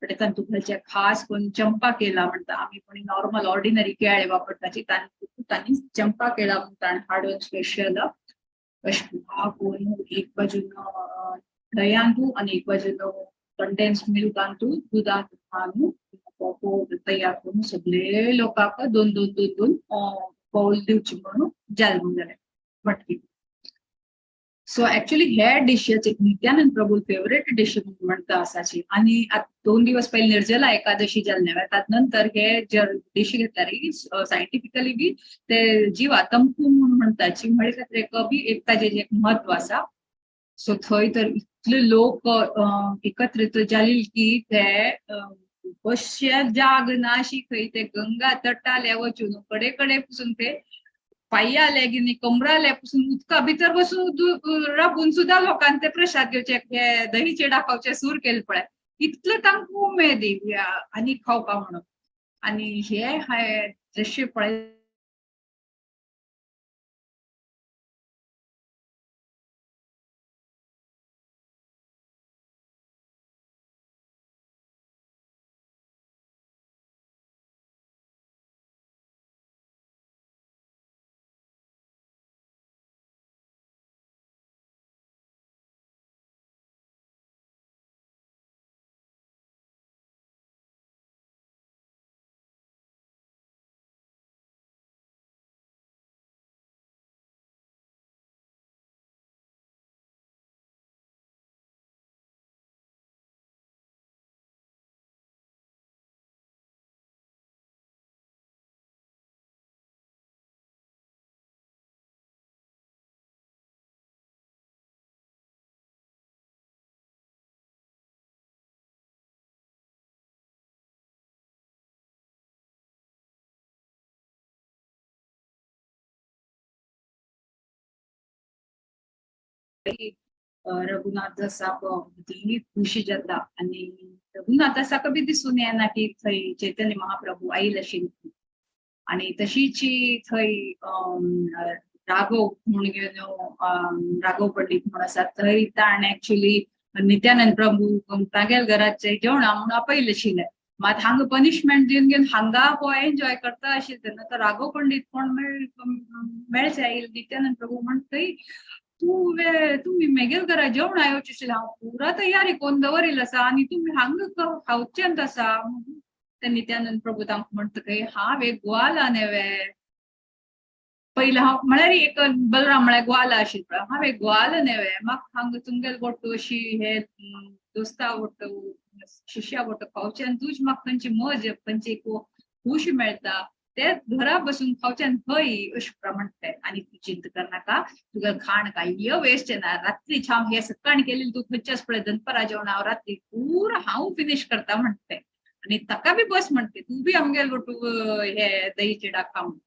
तातूंत घालचे खास करून चंपा केला म्हणता आम्ही पण नॉर्मल ऑर्डिनरी केळे वापरताची तांणी चंपा केला म्हणता हाडून स्पेशल एक बाजून दह्यांतू आणि एक बाजून कंडेन्स मिल्क आणू दुधात आणू तयार करून सगळे लोकांक दोन दोन दोन दोन बाउल दिवची म्हणून जाल जाले मटकी. सो ऍक्च्युअली हे डिशेस एक नित्यानंद प्रभू फेवरेट डिश म्हणता असाची. आणि 2 दिवस पहिले निर्जला एकादशी जाल्ल्या तात नंतर हे जे डिश घेतली सायंटिफिकली बी ते जीवा तंपू म्हणून म्हणताची म्हणजे बी एक ताजे एक महत्व असा. सो थंय तर इतले लोक एकत्रित जालील की ते बसचे जाग नाशी खंय ते गंगा तटाले वचून कडे कडे पासून ते पाययाले गिनी कमराले पासून उदका भितर बसून राबून सुद्धा लोकांनी ते प्रसाद घेवचे हे दही चिडा खावचे सूर केले पळय इतलं तांकां उमेद आनी खावपा म्हणून. आणि हे हाय जशे पळय रघुनाथ जसा खुशी जाता. आणि रघुनाथ असा कधी दिसून येना की थंय चैतन्य महाप्रभू आईल अशी. आणि तशीची थंय राघव म्हणून घेवन राघव पंडित म्हणून आसा थंय ताण ऍक्च्युली नित्यानंद प्रभू तागेल घराचे जेवणा म्हणून आपयले आशिल्ले. मात हांगा पनिशमेंट दिवन घेवन हांगा हो एन्जॉय करता आशिल्ले तेन्ना तो राघव पंडित कोण मेळचे आईल नित्यानंद प्रभू म्हणटय तुम्ही मेगेल घरा जेवण आयोजिशील हांव पुरा तयारी कोण दवरिल्लो आसा आणि तुम्ही हांगा खावचेंत आसा. ते नित्यानंद प्रभू तांकां म्हणटकय हांव एक ग्वाला नेवे पयलें हांव म्हळ्यार एक बलराम म्हळ्यार ग्वाला आशिल्लो पळय हांव एक ग्वाल नेवे म्हाका हांगा तुमगेल गोट्टो अशी हे दोस्ता गोट्टो शिश्या गोट्टो खावचें तुज म्हाका खंयची मज खंयची खूश मेळटा ते घरा बसून खावच्यान हय अशें म्हणटाय. आणि तू चिंता करनाका तुका खाण काय वेस्ट ना रात्री हांव हे सकाळी केलेली तू खंयच्याच पळय दनपरा जेवण हांव रात्री पुरा हांव फिनिश करता म्हणटाय. आणि ताका बी बस म्हणते तू बी आमगेल गोटू हे दही चिडा खावन.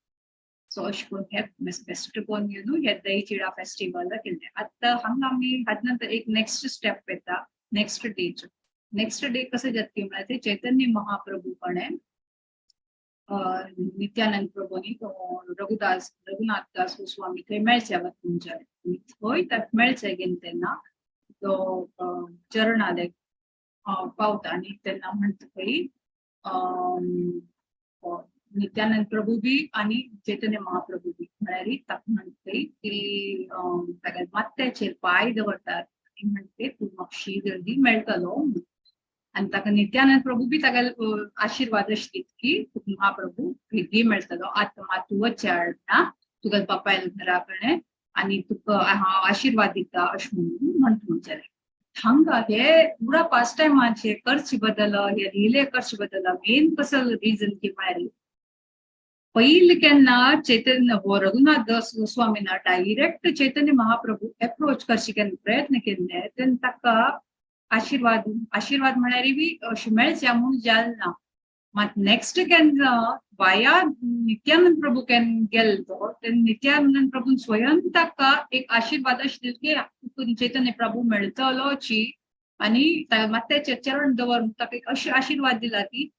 सो अशें करून हे बेस्ट कोण घेवन हे दही चिडा फेस्टिवल केले. आतां हांगा आमी हाजे नंतर एक नेक्स्ट स्टेप येता नेक्स्ट डे कसं जातकी म्हळ्यार ते चैतन्य महाप्रभू कणे नित्यानंद प्रभूनी रघुनाथ दास गोस्वामी थंय मेळचे वचून थंय ताका मेळचे गेन तेन्ना तो चरणाले पावता. आणि तेन्ना म्हणटकय नित्यानंद प्रभू बी आणि चैतन्य महाप्रभू बी म्हळ्यार ताका म्हणटकय की तागे माथ्याचेर पाय दवरतात आनी म्हणते तू म्हापशी जल्दी मेळटलो आनी ताका नित्यानंद प्रभू बी ताका आशीर्वाद आशिल्ली की तुका महाप्रभू बेगी मेळटलो आत्मा तूं वचाड ना तुका बापाय घरा कडेन आनी तुका हांव आशीर्वाद दिता अशें म्हणून म्हणटा विचारलें हांगा हे पुरा पास्ट टायमाचे खर्च बदल हे रिले खर्च बदल मेन कसं रिजन की म्हळ्यार पहिले केन्ना चैतन्य रघुनाथ दास स्वामीन डायरेक्ट चैतन्य महाप्रभू अप्रोच करचे केन्ना प्रयत्न केले तेन्ना ताका आशीर्वाद म्हळ्यार बी अशें मेळचे म्हणून जालें ना मात नेक्स्ट केन्ना वाया नित्यानंद प्रभू केन्ना गेलो तो तेन्ना नित्यानंद प्रभून स्वयं ताका एक आशीर्वाद आशिल्लो की चैतन्य प्रभू मेळटलोची आनी मात तेचे चरण दवरून ताका एक अशें आशीर्वाद दिला की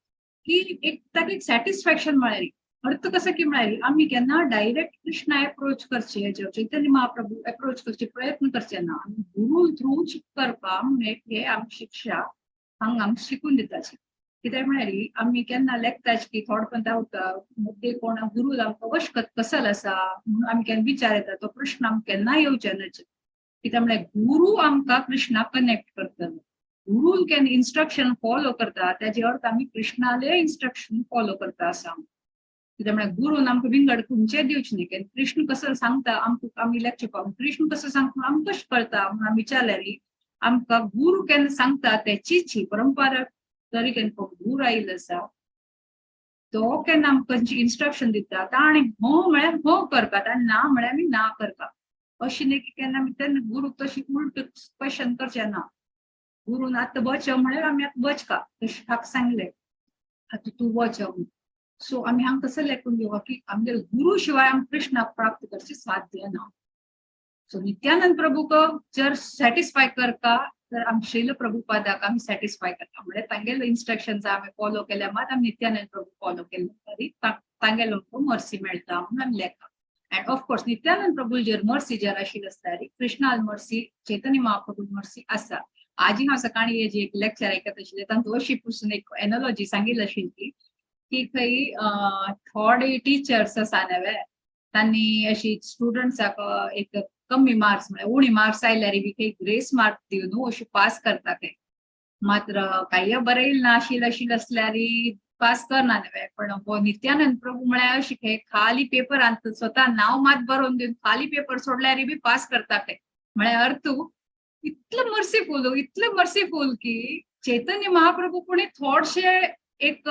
एक ताका एक सॅटिस्फॅक्शन म्हळ्यार अर्थ कसं की म्हळ्यार आमी केन्ना डायरेक्ट कृष्णा अप्रोच करचे चैतन्य महाप्रभू अप्रोच करचे प्रयत्न करचे ना आमी गुरू थ्रू करपाक हे आमी शिक्षा हांगा आमकां शिकून दिताची कित्याक म्हळ्यार आमी केन्ना लेखताच की थोडपण धांवता ते कोण गुरू आमकां वशकत कसल आसा म्हणून आमी केन्ना विचार येता तो प्रश्न आमकां केन्ना येवचे नाचे कित्याक म्हळ्यार गुरू आमकां कृष्णाक कनेक्ट करतलो गुरू केन्ना इन्स्ट्रक्शन फॉलो करता तेजे अर्थ आमी कृष्णाले इन्स्ट्रक्शन फॉलो करता आसा कित्याक म्हळ्यार गुरून आमकां विंगड खंयचे दिवचे न्ही केन्ना कृष्ण कसो सांगता आमकां आमी लेखचे पावूं कृष्ण कसो सांगता आमकां कशें कळटा म्हणून आमी विचारल्यार आमकां गुरू केन्ना सांगता तेचीच ही परंपरा तरी केन्ना गुरू आयिल्लो आसा तो केन्ना आमकां इन्स्ट्रक्शन दिता ताणें हो म्हळ्यार हो करपाक आनी ना म्हळ्यार आमी ना करपाक अशें न्ही की केन्ना आमी तेन्ना गुरू तशी उलट क्वेश्चन करचे ना गुरून आतां वच म्हळ्यार आमी आतां वचका तशें ताका सांगलें आतां तूं वच सो आमी हांगा कसं लेखून घेवप की आमगे गुरू शिवाय आमी कृष्णाक प्राप्त करचे साध्य ना सो नित्यानंद प्रभू को जर सॅटिस्फाय करता तर आमी श्रील प्रभुपादाक आमी सॅटिस्फाय करता म्हळ्यार तांगेलो इन्स्ट्रक्शन्स आमी फॉलो केल्या मात आमी नित्यानंद प्रभू फॉलो केले तरी तांगेलो मर्सी मेळटा म्हणून आमी लेखता अँड ऑफकोर्स नित्यानंद प्रभू जर मर्सी जर आशिल्ली आसल्यार कृष्णाल मर्सी चैतन्य महाप्रभू मर्सी आसा आजी हांव सकाळी हेजे एक लेक्चर आयकत आशिल्लें तातूंत अशी पासून एक एनॉलॉजी सांगिल्ली आशिल्ली की थंय थोडे टीचर्स आसा नवे तांणी अशी स्टुडंट्साक एक कमी मार्क्स म्हळ्यार उणी मार्क्स आयल्यार बी काही ग्रेस मार्क दिवन अशी पास करता ते मात्र काही बरें नाशिल्ले असल्यार पास करना नवे पण हो नित्यानंद प्रभू म्हळ्यार अशी खाली पेपरांत स्वता नांव मात बरोवन दिवन खाली पेपर सोडल्यार बी पास करता ते म्हळ्यार अर्थ इतलं मर्सीफुल की चैतन्य महाप्रभू पुणे थोडशे एक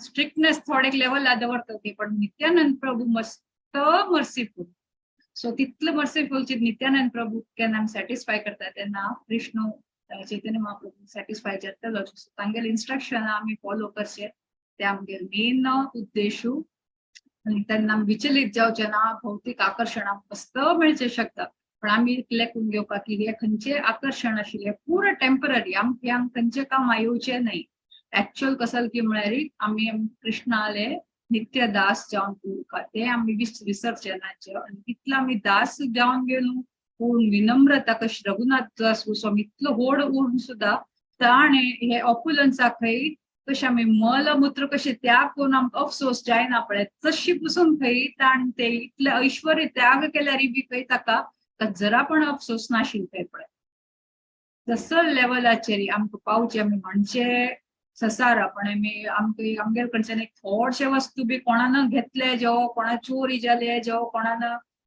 स्ट्रिक्टनेस थोडे लेवल दवरता ते पण नित्यानंद प्रभू मस्त मर्सीफुल सो तितलं मर्सीफुल नित्यानंद प्रभू केन्ना आमी सॅटिस्फाय करता तेन्ना कृष्ण चैतन्य महाप्रभू सॅटिस्फाय जातलो तांगेले इन्स्ट्रक्शन आमी फॉलो करचे ते आमगे मेन उद्देश आनी तेन्ना आमी विचलीत जावचे ना भौतीक आकर्शण आमकां मस्त मेळचे शकता पण आमी लेखून घेवपाक की हे खंयचे आकर्शण आशिल्ले पुरो टेम्पररी आमकां खंयचे कामां येवचे न्हय एक्चुअल कसं की म्हळ्यार आमी कृष्णाले नित्य दास जावन उरता ते आमी विसरचे नाचे आनी तितलो आमी दास जावन गेलो पूण विनम्रता कशी रघुनाथ दास स्वामी इतलो व्हड उरून सुद्धा ताणें हे ऑपुलन्साक खंय कशें आमी मलमूत्र कशें त्याग करून आमकां अफसोस जायना पळय तशी पसून खंय ताणें ते इतले ऐश्वर्य त्याग केल्यार बी खंय ताका जरा पण अफसोस नाशिल्लो खंय पळय तसो लेवलाचेर आमकां पावचे आमी म्हणचे ससारा पण आमी आमगे कडच्यान एक थोडशे वस्तू बी कोणान घेतले जावं कोणा चोरी जाले जावं कोणान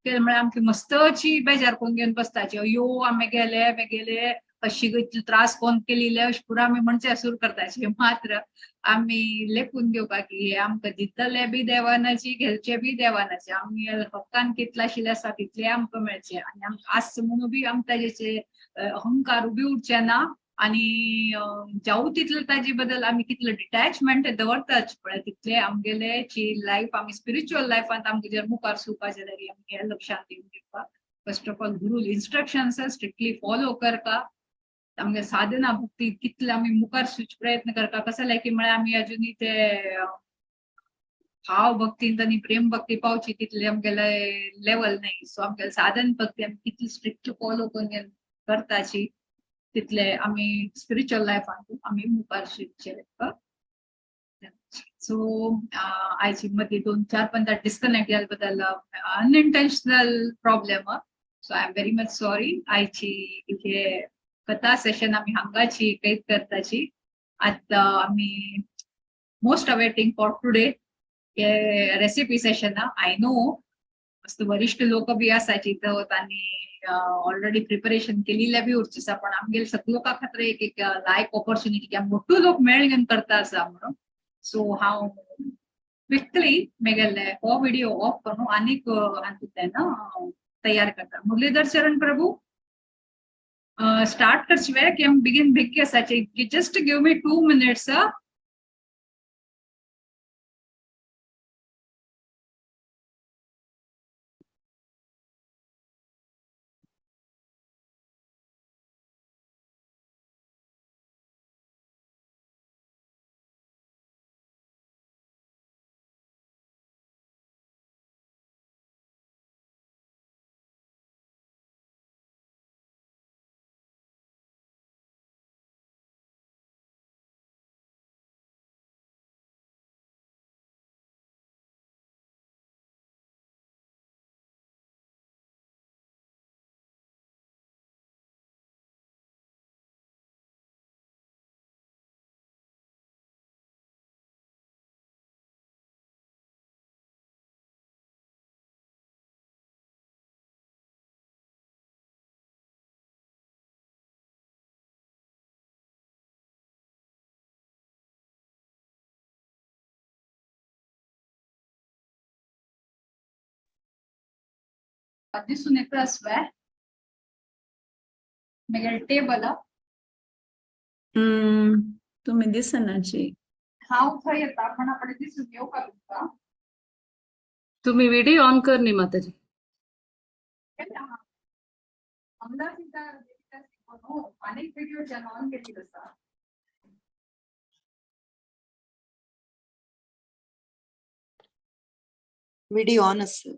केले म्हळ्यार आमकां मस्तची बेजार करून घेवन बसताचे अयो आमी गेले अशी त्रास कोण केलेले अशें पुरो आमी म्हणचे सुरू करताचे मात्र आमी लेखून घेवपाक की हे आमकां दितले बी देवानाची घेवचे बी देवानाचे आमी हक्कान कितले आशिल्ले आसा तितले आमकां मेळचे आनी आमकां आस म्हणून बी आमकां ताजेचे अहंकार बी उरचे ना आनी जावं तितले ताजे बद्दल आमी कितले डिटॅचमेंट दवरताच पळय तितले आमगेले लायफ आमी स्पिरिच्युअल लायफांत आमकां जर मुखार चलपाचें जाल्यार आमकां हे लक्षांत दिवन घेवपाक first of all Guru instructions strictly follow करपाक आमगे साधना भक्ती कितले आमी मुखार सुच प्रयत्न करपाक कसो जाल्यार की म्हळ्यार आमी अजुनी ते भाव भक्तींत आनी प्रेम भक्ती पावची तितले आमगेले लेवल न्हय सो आमगेले साधन भक्ती आमी कितली स्ट्रिक्ट फॉलो करून करताची तितले आमी स्पिरिच्युअल लायफान आमी मुखार शिकचे सो आयची मदीं 2-4-5 डिस्कनेक्ट जाले बद्दल unintentional problem so I am very much sorry आयची हे कथा सेशन आम्ही हांगाची कैद करताची आता आम्ही most awaiting for today recipe session. I know मस्त वरिष्ठ लोक बी आसाची तर त्यांनी ऑलरेडी प्रिपरेशन केलेल्या बी उरची पण आमगेल सगळोका खातर एक लायक ऑपॉर्च्युनिटी की मोठो लोक मेळ घेऊन करता असा म्हणून. सो हांव क्विकली मेगेले हो व्हिडिओ ऑफ करून आनीक तयार करता. मुरलीधर चरण प्रभु स्टार्ट करचे कि हम बिगिन भिक्की असाचे. Just give me 2 minutes. दिसून येतं असं मेगेल टेबल तुम्ही दिसनाची. हांव थंय येता पण आपण दिसून येऊ का तुमका. तुम्ही व्हिडिओ ऑन कर नी माताजी. अनेक व्हिडिओ चॅनल ऑन केली असा. व्हिडिओ ऑन असेल.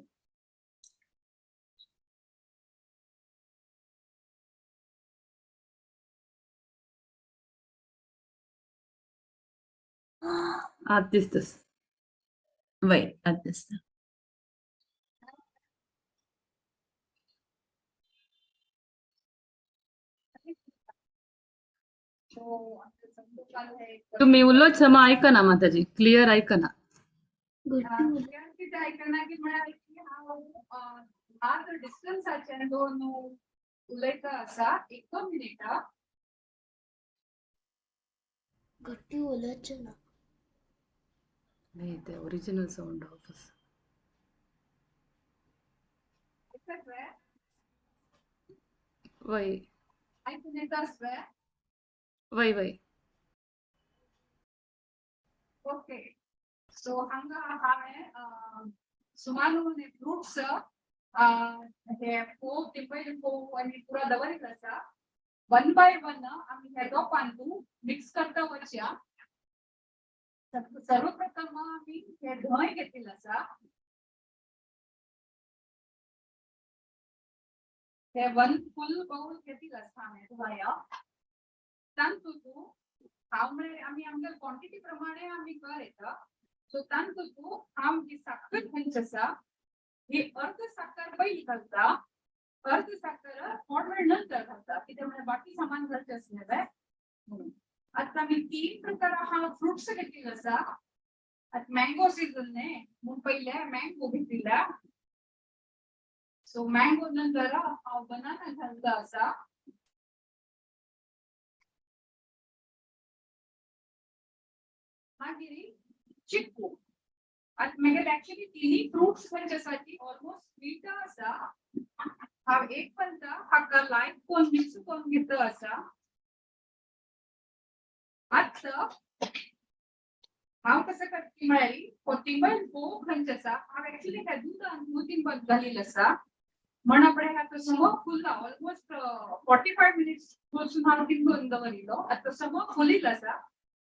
आत दिसतस. वय आत दिसता. तुम्ही उल्लोच समा ऐका ना माताजी. क्लिअर ऐका ना. ऐकना की म्हणाले की हा जो डिस्टन्स आहे दोन उलयता असा 1 मिनिट. गट्टी ओलाच ना. नाही ते ओरिजिनल साऊंड ऑफ. वय ऐकून येत असं. वय वय. ओके. सो हांगा हांवें सुमारू फ्रुट्स हे फोव टिंबय फोव आनी पुरा दवरिल्लो आसा. 1 by 1 आम्ही हे दोपांतू मिक्स करता वरच्या. सर्वप्रथम आम्ही हे धंय घेतलेलं आसा. हे 1 full bowl घेतलेलं आसा हांवें धंया. तांतून हांव आम्ही आमच्या क्वांटिटी प्रमाणे आम्ही कर येता. सो तांतून हांव जी साखर खंयची आसा ही अर्ध साखर पयली घालता. अर्ध साखर थोड वेळ नंतर घालता कित्याक म्हणजे बाकी सामान घालचे असलेले म्हणून. आता मी 3 प्रकार हांव फ्रुट्स घेतलेले आसा. आता मँगो सीजन न्ही म्हणून पहिले मँगो घेतलेला. सो मँगो नंतर हांव बनाना घालता आसा. मागीर चिक्कू. आता मेगेल एक्चुअली तिनी फ्रुट्स खंयचे आसा ती ऑलमोस्ट स्वीट आसा. हांव एक पंता हाका लायक कोण मिक्स करून घेतलो आसा. आता हांव कसं करता म्हळ्यार कोथिंबीर फोव खंयचे आसा. हांव एक्चुअली हे दुदान कोथिंबीर घालिल्लो आसा. म्हण आपण आता समो फुल्ला ऑलमोस्ट 45 minutes पासून हांव तिंबून दवरिल्लो. आता समो फुलिल्लो आसा.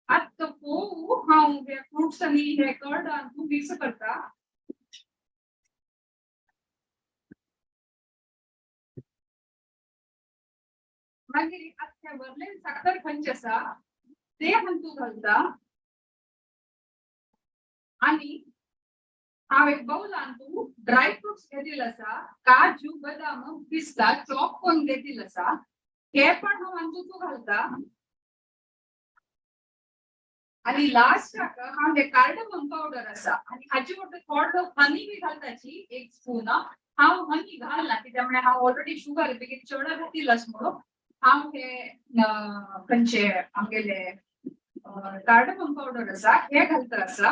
आता फोव हांव हे फ्रुट्स आनी हे कर्ड हातून मिक्स करता. मागीर आता वरले साखर खंयचे आसा ते हातून घालता. आणि हांव एक बाउल हातून ड्राय फ्रुट्स घेतलेलो आसा. काजू बदाम पिस्ता चॉप करून घेतलेलो आसा. हे पण हांव अंतूक घालता आणि लास्ट हांव हे कार्डमम पावडर आसा आणि हाचे बरोबर थोडो हनी बी घालताची 1 स्पून हांव हनी घालना कित्याक म्हळ्यार हांव ऑलरेडी शुगर बेगीन चड घातिलाच म्हणून हांव हे खंयचे आमगेले कार्डमम पावडर आसा हे घालता आसा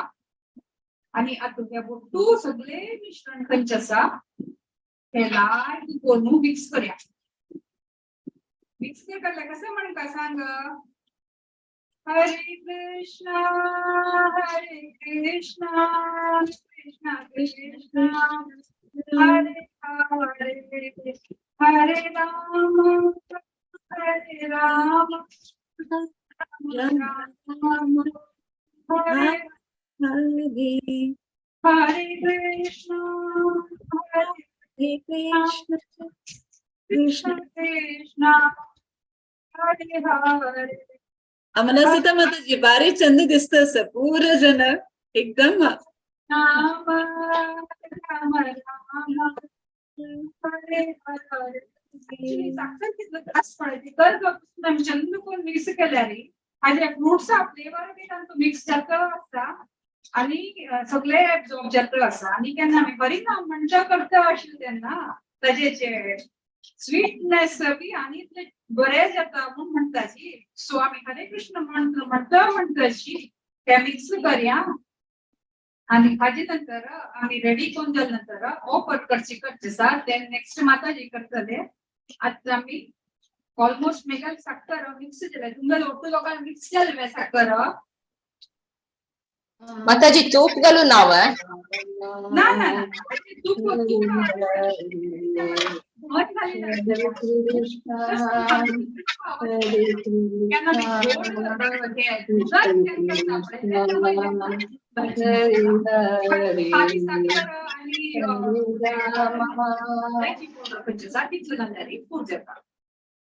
आणि आता हे बोटू सगळे मिश्रण खंयचे आसा हे लायक करून मिक्स करया मिक्स केल्यार कसं म्हणटा सांग हरे कृष्णा कृष्णा कृष्णा हरे हरे हरे राम हरे राम राम हरे हरे कृष्णा हरे कृष्णा कृष्ण कृष्णा हरे हरे आम्हाला सुद्धा माताजी बारी चंद दिसत असं पूर्ण जन एकदम राम राम राम हरे हरे साखर कितलं त्रास पडते तर चंद कोण मिक्स केल्यार आणि फ्रुट्सचा फ्लेवर बी तांचो मिक्स जातलो आसता आणि सगळे एब्झॉर्ब जातलो आसा आणि केन्ना आमी बरी ना म्हणजे करता आशिल्ले तेन्ना ताजेचे स्वीटनेस बी आणि ते बरे जाता म्हणून म्हणटाची सो आमी हरे कृष्ण म्हणटाची ते मिक्स करया आणि हाजे नंतर आम्ही रेडी करून जाल्या नंतर ऑफर करची आसा ते नेक्स्ट माताजी करतले आता आम्ही ऑलमोस्ट मेघाल साखर मिक्स केलं तुमच्या लोटू लोकांना मिक्स केलं साखर माताजी तूप घालून नाव ना ना ना तूप तूप मध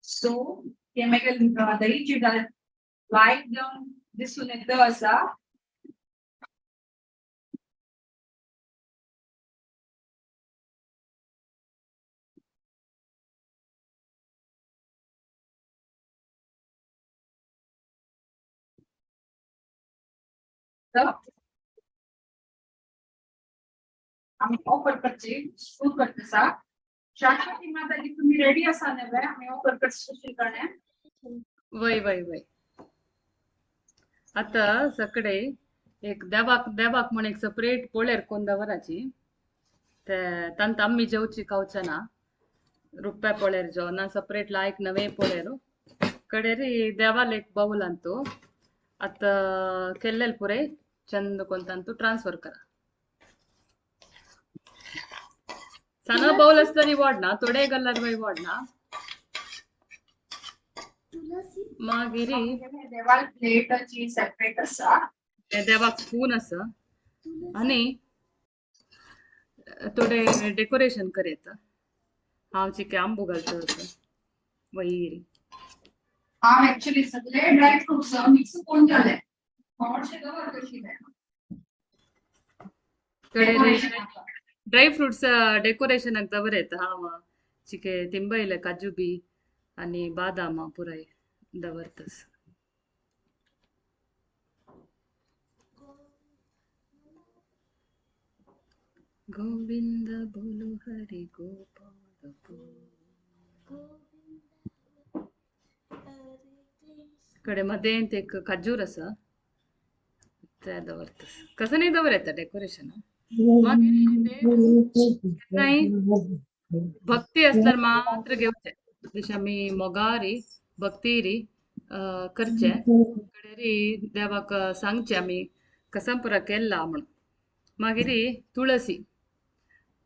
सो हे मागीर दहीची लायट जावन दिसून येता आसा आम्ही ऑफर करची सुरू करता शाश्वती माताजी तुम्ही रेडी असा नव्हे आम्ही ऑफर करची करण्या वय वय वय आता सकडे एक देवाक म्हण एक सेपरेट पोळेर कोण दवराची ते तांत आम्ही जेवची खावचना रुपये पोळेर जो ना सेपरेट लायक नवे पोळेरू कडेरी देवाल एक बाऊल अंतू आता केल्लेल पुरे चंद कोणतांतू ट्रान्सफर करा सना बाऊल असतरी वाढना थोडे गल्लार वय वाढना मागिरी देवाल प्लेटची सेपरेट असा देवाक स्पून असा आणि थोडे डेकोरेशन करेत हांव चिके आंबो घालता वयर हांव एक्चुअली सगळे ड्राय फ्रुट्स मिक्स करून जाले थोडशे दवर कशिले ड्राय फ्रुट्स डेकोरेशनाक दवरेत हांव चिके तिंबयले काजू बी आणि बादाम पुराय दवरतस गोविंद बोलो हरि गोपाल कडे मध्ये एक खजूर असा ते दवरतस कसं नाही दवरेत डेकोरेशन नाही भक्ती असल्यार मात्र घेवचे जशे आमी मोगारी भक्तीरी करचे कडेरी देवाक सांगचे आमी कसंपुरा केल्ला म्हणून मागीर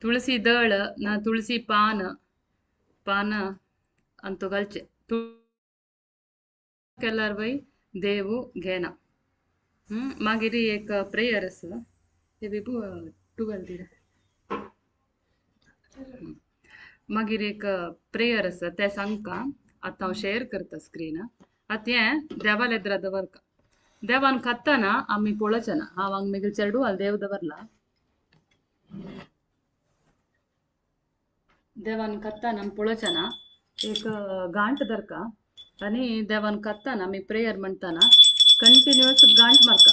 तुळसी दळ ना तुळसी पान अंतू घालचे केल्यार वय देव घेना मागीर एक प्रेयर आसा ते बेबू टू घालती मागीर एक प्रेयर आसा ते सांगता आतां हांव शेअर करता स्क्रीन आतां हें देवाल एद्रा दवरका देवान खाताना आमी पळोवचे ना हांव हांगा मेगेल चेडू हाल देव दवरला देवान खाताना आमी पळोवचे ना एक गांठ धरका आणि देवान कत्ताना मी प्रेयर म्हणताना कंटिन्युअस गांठ मारका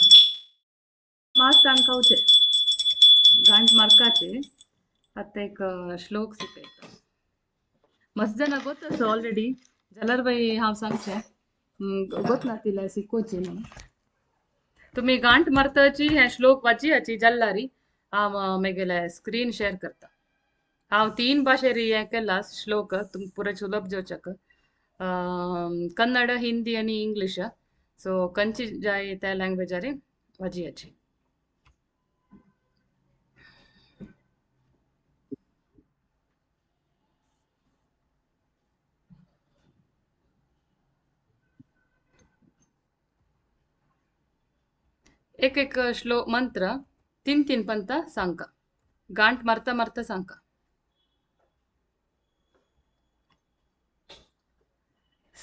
मास ताणकावचे गांठ मारकाचे आता एक श्लोक शिकयता मस्त जण गोतस ऑलरेडी जाल्यार बाई हांव सांगचें गोतना तिला शिकोवची म्हणून तुम्ही गांठ मारताची हे श्लोक वाचयाची जाल्लारी हांव मेगेले स्क्रीन शेअर करता हांव 3 भाशेरी हे केला श्लोक तुमकां पुरे सुलभ जावचक कन्नड हिंदी आणि इंग्लिश सो खंयची जाय त्या लँग्वेजारी वाचयाची एक एक श्लोक मंत्र 3 पंत सांगका गांठ मारता मारता सांगका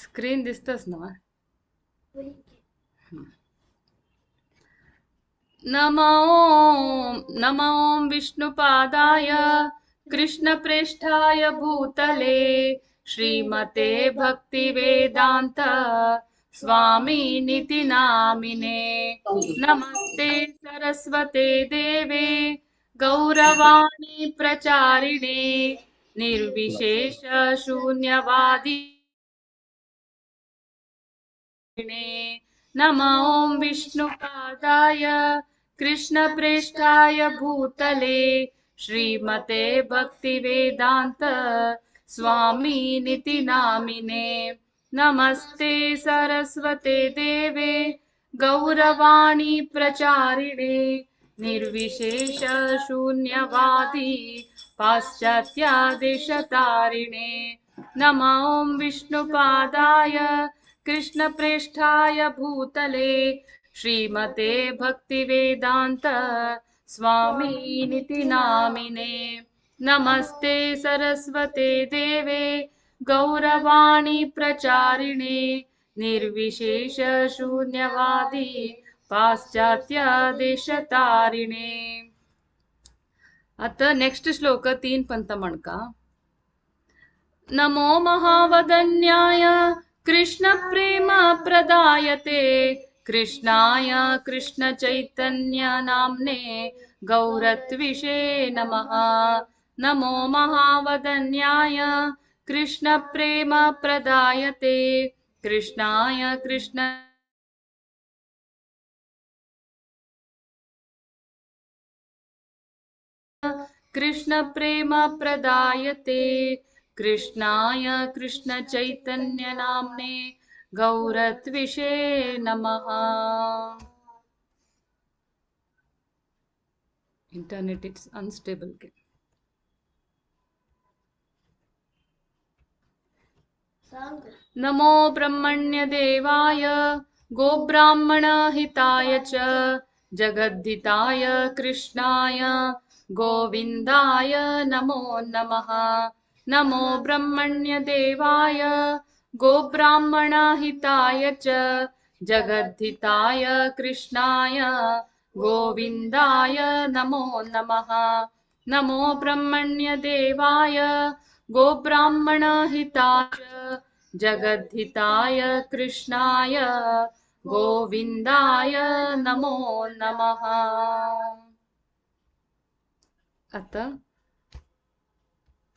स्क्रीन दिसतस ना नमो विष्णुपादाय कृष्णप्रेष्ठाय भूतले श्रीमते भक्तिवेदांत स्वामिनिति नामिने नमस्ते सरस्वते देवे गौरवाणी प्रचारिणे निर्विशेष शून्यवादी नमो विष्णुपादाय कृष्णप्रेष्ठाय भूतले श्रीमते भक्तिवेदांत स्वामिनिति नामिने नमस्ते सरस्वते देवे गौरवाणी प्रचारिणे निर्विशेष शून्यवादी पाश्चात्यादेशतारिणे नमो विष्णुपादाय कृष्णप्रेष्ठाय भूतले श्रीमते भक्तिवेदांत स्वामिनिति नामिने नमस्ते सरस्वते देवे गौरवाणी प्रचारिणे निर्विशेष शून्यवादी पाश्चात्यादेशतारिणे आता नेक्स्ट श्लोक 3 पंत म्हणका नमो महावदन्याय कृष्ण प्रेम प्रदायते कृष्णाय कृष्ण चैतन्य नाम्ने गौरत्विषे नमः नमो महावदन्याय कृष्ण प्रेम प्रदायते कृष्णाय कृष्ण कृष्ण प्रेम प्रदायते कृष्णाय कृष्ण चैतन्य नाम्ने गौरत्विषे नमः इंटरनेट इट्स अनस्टेबल के नमो ब्रह्मण्य देवाय गोब्राह्मण हिताय च जगद्धिताय कृष्णाय गोविंदाय नमो नमः नमो ब्रह्मण्य देवाय गोब्राह्मण हिताय च जगद्धिताय कृष्णाय गोविंदाय नमो नमः नमो ब्रह्मण्य देवाय गोब्राह्मण हिताय जगद्धिताय कृष्णाय गोविंदाय नमो नमः आता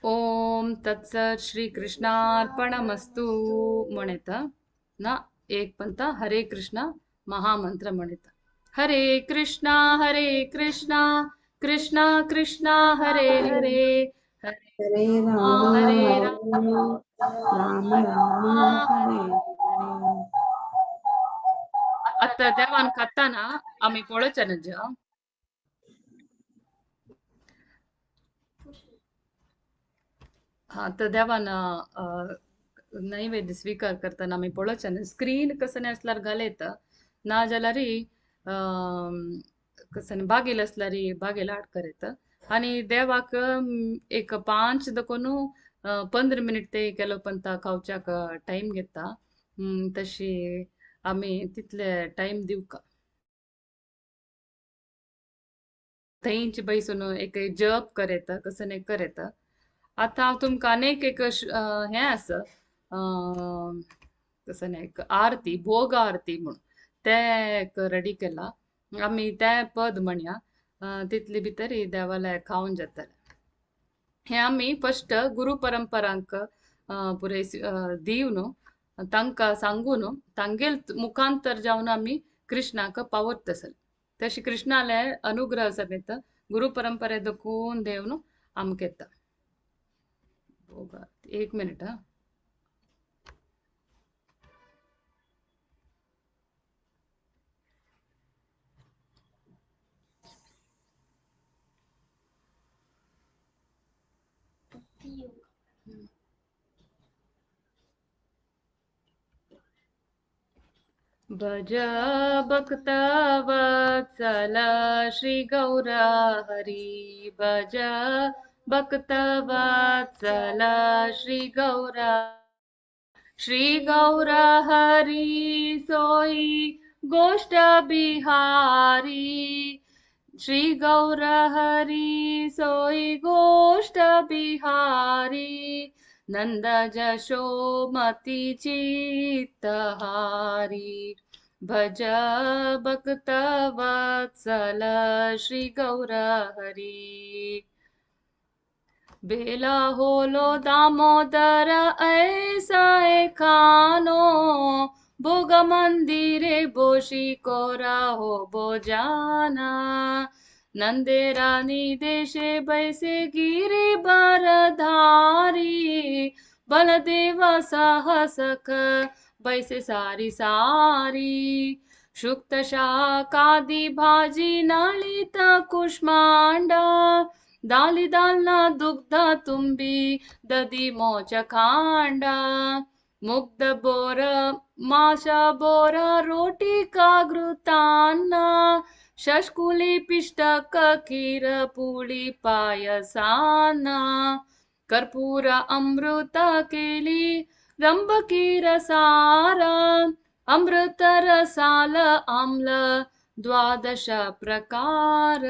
ओम तत्सत श्री कृष्णार्पणमस्तु म्हणेत ना एक पंत हरे कृष्णा महामंत्र म्हणेत हरे कृष्णा कृष्णा कृष्णा हरे हरे हरे राम हरे राम राम हरे हरे आता देवान खाताना आम्ही पळोवचे नज हा तर देवान नैवेद्य स्वीकार करताना आम्ही पळोवचे न्हू स्क्रीन कसं असल्यार घालयत ना जाल्यार कसं बागेल असल्यार बागेल आड करयत आणि देवाक एक 5 दकोनू 15 मिनिट ते केलो पंत खावच्याक टाइम घेता तशी आम्ही तितले टाइम दिवका थंयच बैसून एक जप करयत कसं करयत आता हांव तुमकां आनीक एक हें आसा कसं नाही एक आरती भोग आरती म्हणून ते एक रेडी केला आमी तें पद म्हणया तितले भितर ही देवालय खावन जातलें हे आमी फस्ट गुरु परंपरांक पुरे दिव न्हू तांकां सांगू न्हू तांगेल मुखांतर जावन आमी कृष्णाक पावत तसले तशी कृष्णाले अनुग्रह समेत गुरु परंपरे दखून देव न्हू आमकां येता भोग आरती एक मिनिट हा भज भक्त वत्सल श्री गौर हरी भज भक्त वत्सल श्री गौर हरी सोई गोष्ट बिहारी श्री गौर हरी सोई गोष्ट बिहारी नंद जशोमती चित्तहारी भज भक्त वत्सल श्री गौर हरी बेला होलो दामोदर ऐसा खानो भोग मंदिरे बोशी कोरा हो बोजाना नंदे रानी देशे बैसे गिरी बरधारी बलदेवा साहसक बैसे सारी सारी शुक्त शाकादी भाजी नळित कुष्मांडा दाली दालना दुग्ध तुम्बी दधी मोच खांडा मुग्ध बोर माशा बोरा रोटी कागृतान्ना शशकुली पिष्टक खीर पुळी पायसाना कर्पूर अमृत केली रंबकी रसारा अमृत रसाल आम्ल द्वादश प्रकार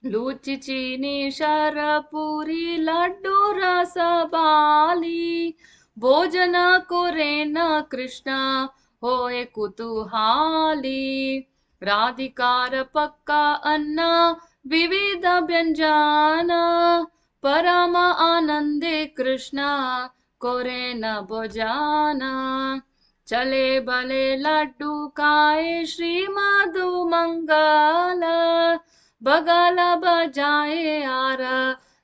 लूची चीनी शरपुरी लड्डू रस बाली भोजन कोरेन कृष्ण होय कुतूहाली राधिकार पक्का अन्न विविध व्यंजन परम आनंदे कृष्ण कोरेन भोजना चले भले लड्डू खाए श्री मधु मंगल बगाला बजाए आर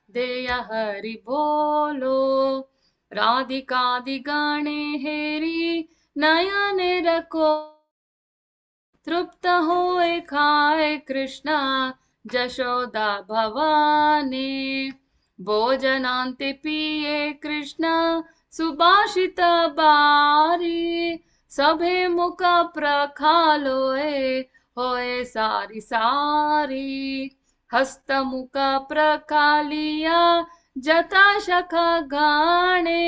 देय हरि बोलो राधिकादि गाने हेरी नयने रखो तृप्त होए खाए कृष्णा जशोदा भवानी भोजनांते पिए कृष्ण सुभाषित बारी सभे मुख प्रखालोए होए सारी सारी हस्त मुख प्रखालिया जता शखा गाणे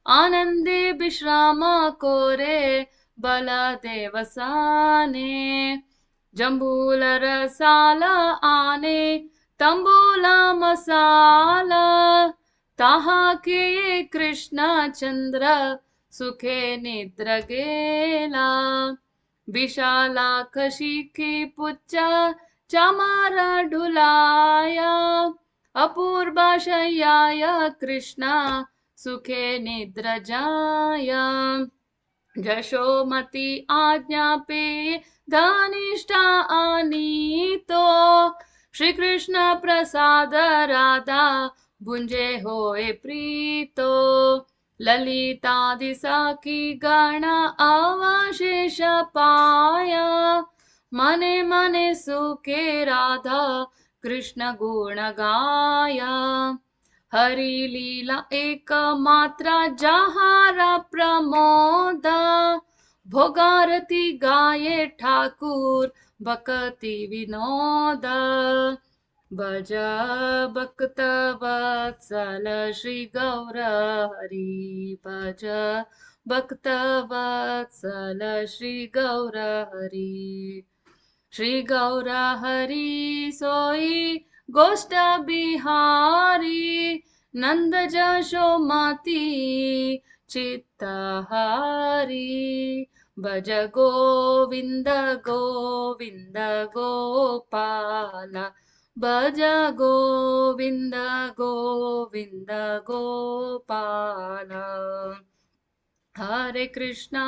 आनंदे विश्राम कोरे बलदेवसाने जंबूल रसाला आने तंबूला मसाला ताहा के कृष्ण चंद्र सुखे निद्र गेला विशाला कशिकी पुच्चा चामारा ढुलाया अपूर्व शय्याय कृष्ण सुखे निद्र जाया जशोमती आज्ञा पे धनिष्ठा आनीतो श्री कृष्ण प्रसाद राधा भुंजे होए प्रीतो ललितादि सखी गण अवशेष पाया मने मने सुखे राधा कृष्ण गुण गाया हरि लीला एक मात्रा जहारा प्रमोद भोगारती गाये ठाकुर भक्ति विनोद भज भक्त वत्सल श्री गौर हरि भज भक्त वत्सल श्री गौर हरि श्री गौर हरि सोई गोष्ठ बिहारी नंद जशोमती चित्तहारी भज गोविंद गोविंद गोपाल भज गोविंद गोविंद गोपाल हरे कृष्णा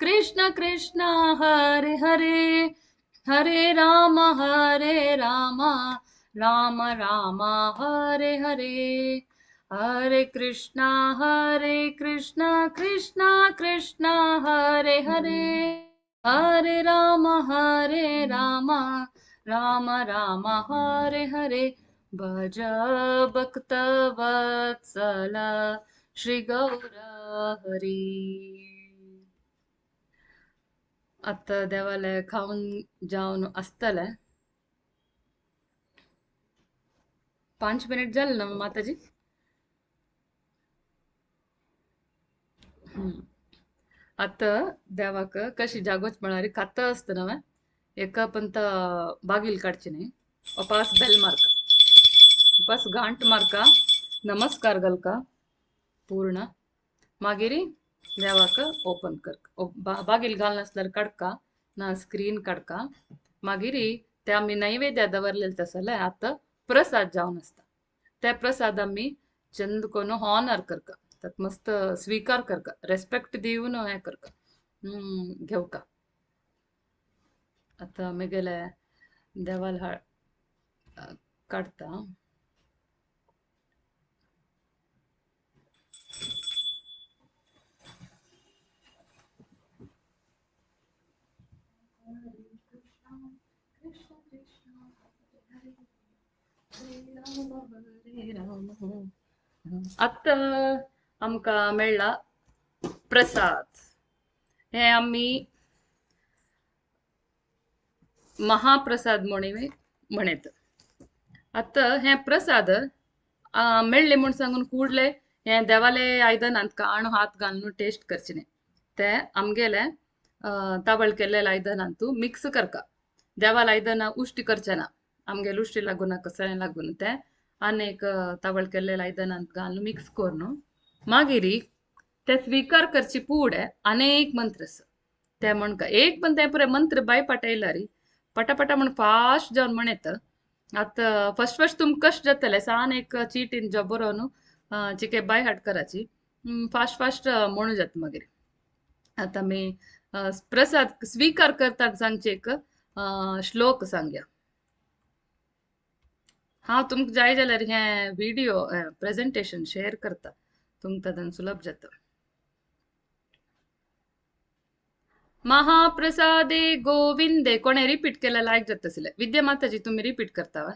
कृष्ण कृष्ण हरे हरे हरे राम राम राम हरे हरे हरे कृष्णा कृष्ण कृष्ण हरे हरे हरे राम राम राम हरे हरे भज भक्त वत्सल श्री गौर हरी. आता देवाला खाऊन जाऊन असतले 5 मिनिट झाले ना माताजी. आता देवाक कशी जागोच म्हणारी खात असतं ना एका पंत बागील काढचे नाही अपास बेल मार्का उपास गांठ मार्का नमस्कार गलका पूर्ण मागेरी देवाक ओपन कर बागील घाल नसल्यार काढका ना स्क्रीन काढका मागेरी ते आम्ही नैवेद्य दवरलेलं तसले आता प्रसाद जाऊन असता त्या प्रसाद आम्ही चंद कोण हॉनर करका त्यात मस्त स्वीकार करका रेस्पेक्ट देऊन हे करका घेऊ का आता मी गेले देवाला काढता आता आमका मेळला प्रसाद हे आम्ही महाप्रसाद म्हणेत. आता हे प्रसाद मेळले म्हणून सांगून कूडले हे देवाले आयदनांत काण हात घालून टेस्ट करचे ते आमगेले ताबळ केलेले आयदनांतू मिक्स करका देवाला आयदना उष्टी करचे ना आमगेले उष्टी लागून कसं लागून ते अनेक ताबळ केलेले आयदनांत घालून मिक्स करून मागिरी ते स्वीकार करची पुढे अनेक मंत्र ते म्हणका एक पण ते पुरे मंत्र बाय पटायलारी पटापटा म्हण फास्ट जाऊन म्हणेत. आता फर्स्ट तुम कष्ट जातले सान एक चीटीन जबरोन चिके बाय हाट कराची फास्ट म्हणू जात मागीर. आता मी प्रसाद स्वीकार करतात सांगचे एक श्लोक सांगया. हांव तुमकां जाय जाल्यार हे व्हिडिओ प्रेझेंटेशन शेअर करता तुमकां तातून सुलभ जाता. महाप्रसादे गोविंदे कोणे रिपीट केला लायक जात असले विद्या माताजी तुम्ही रिपीट करता वा.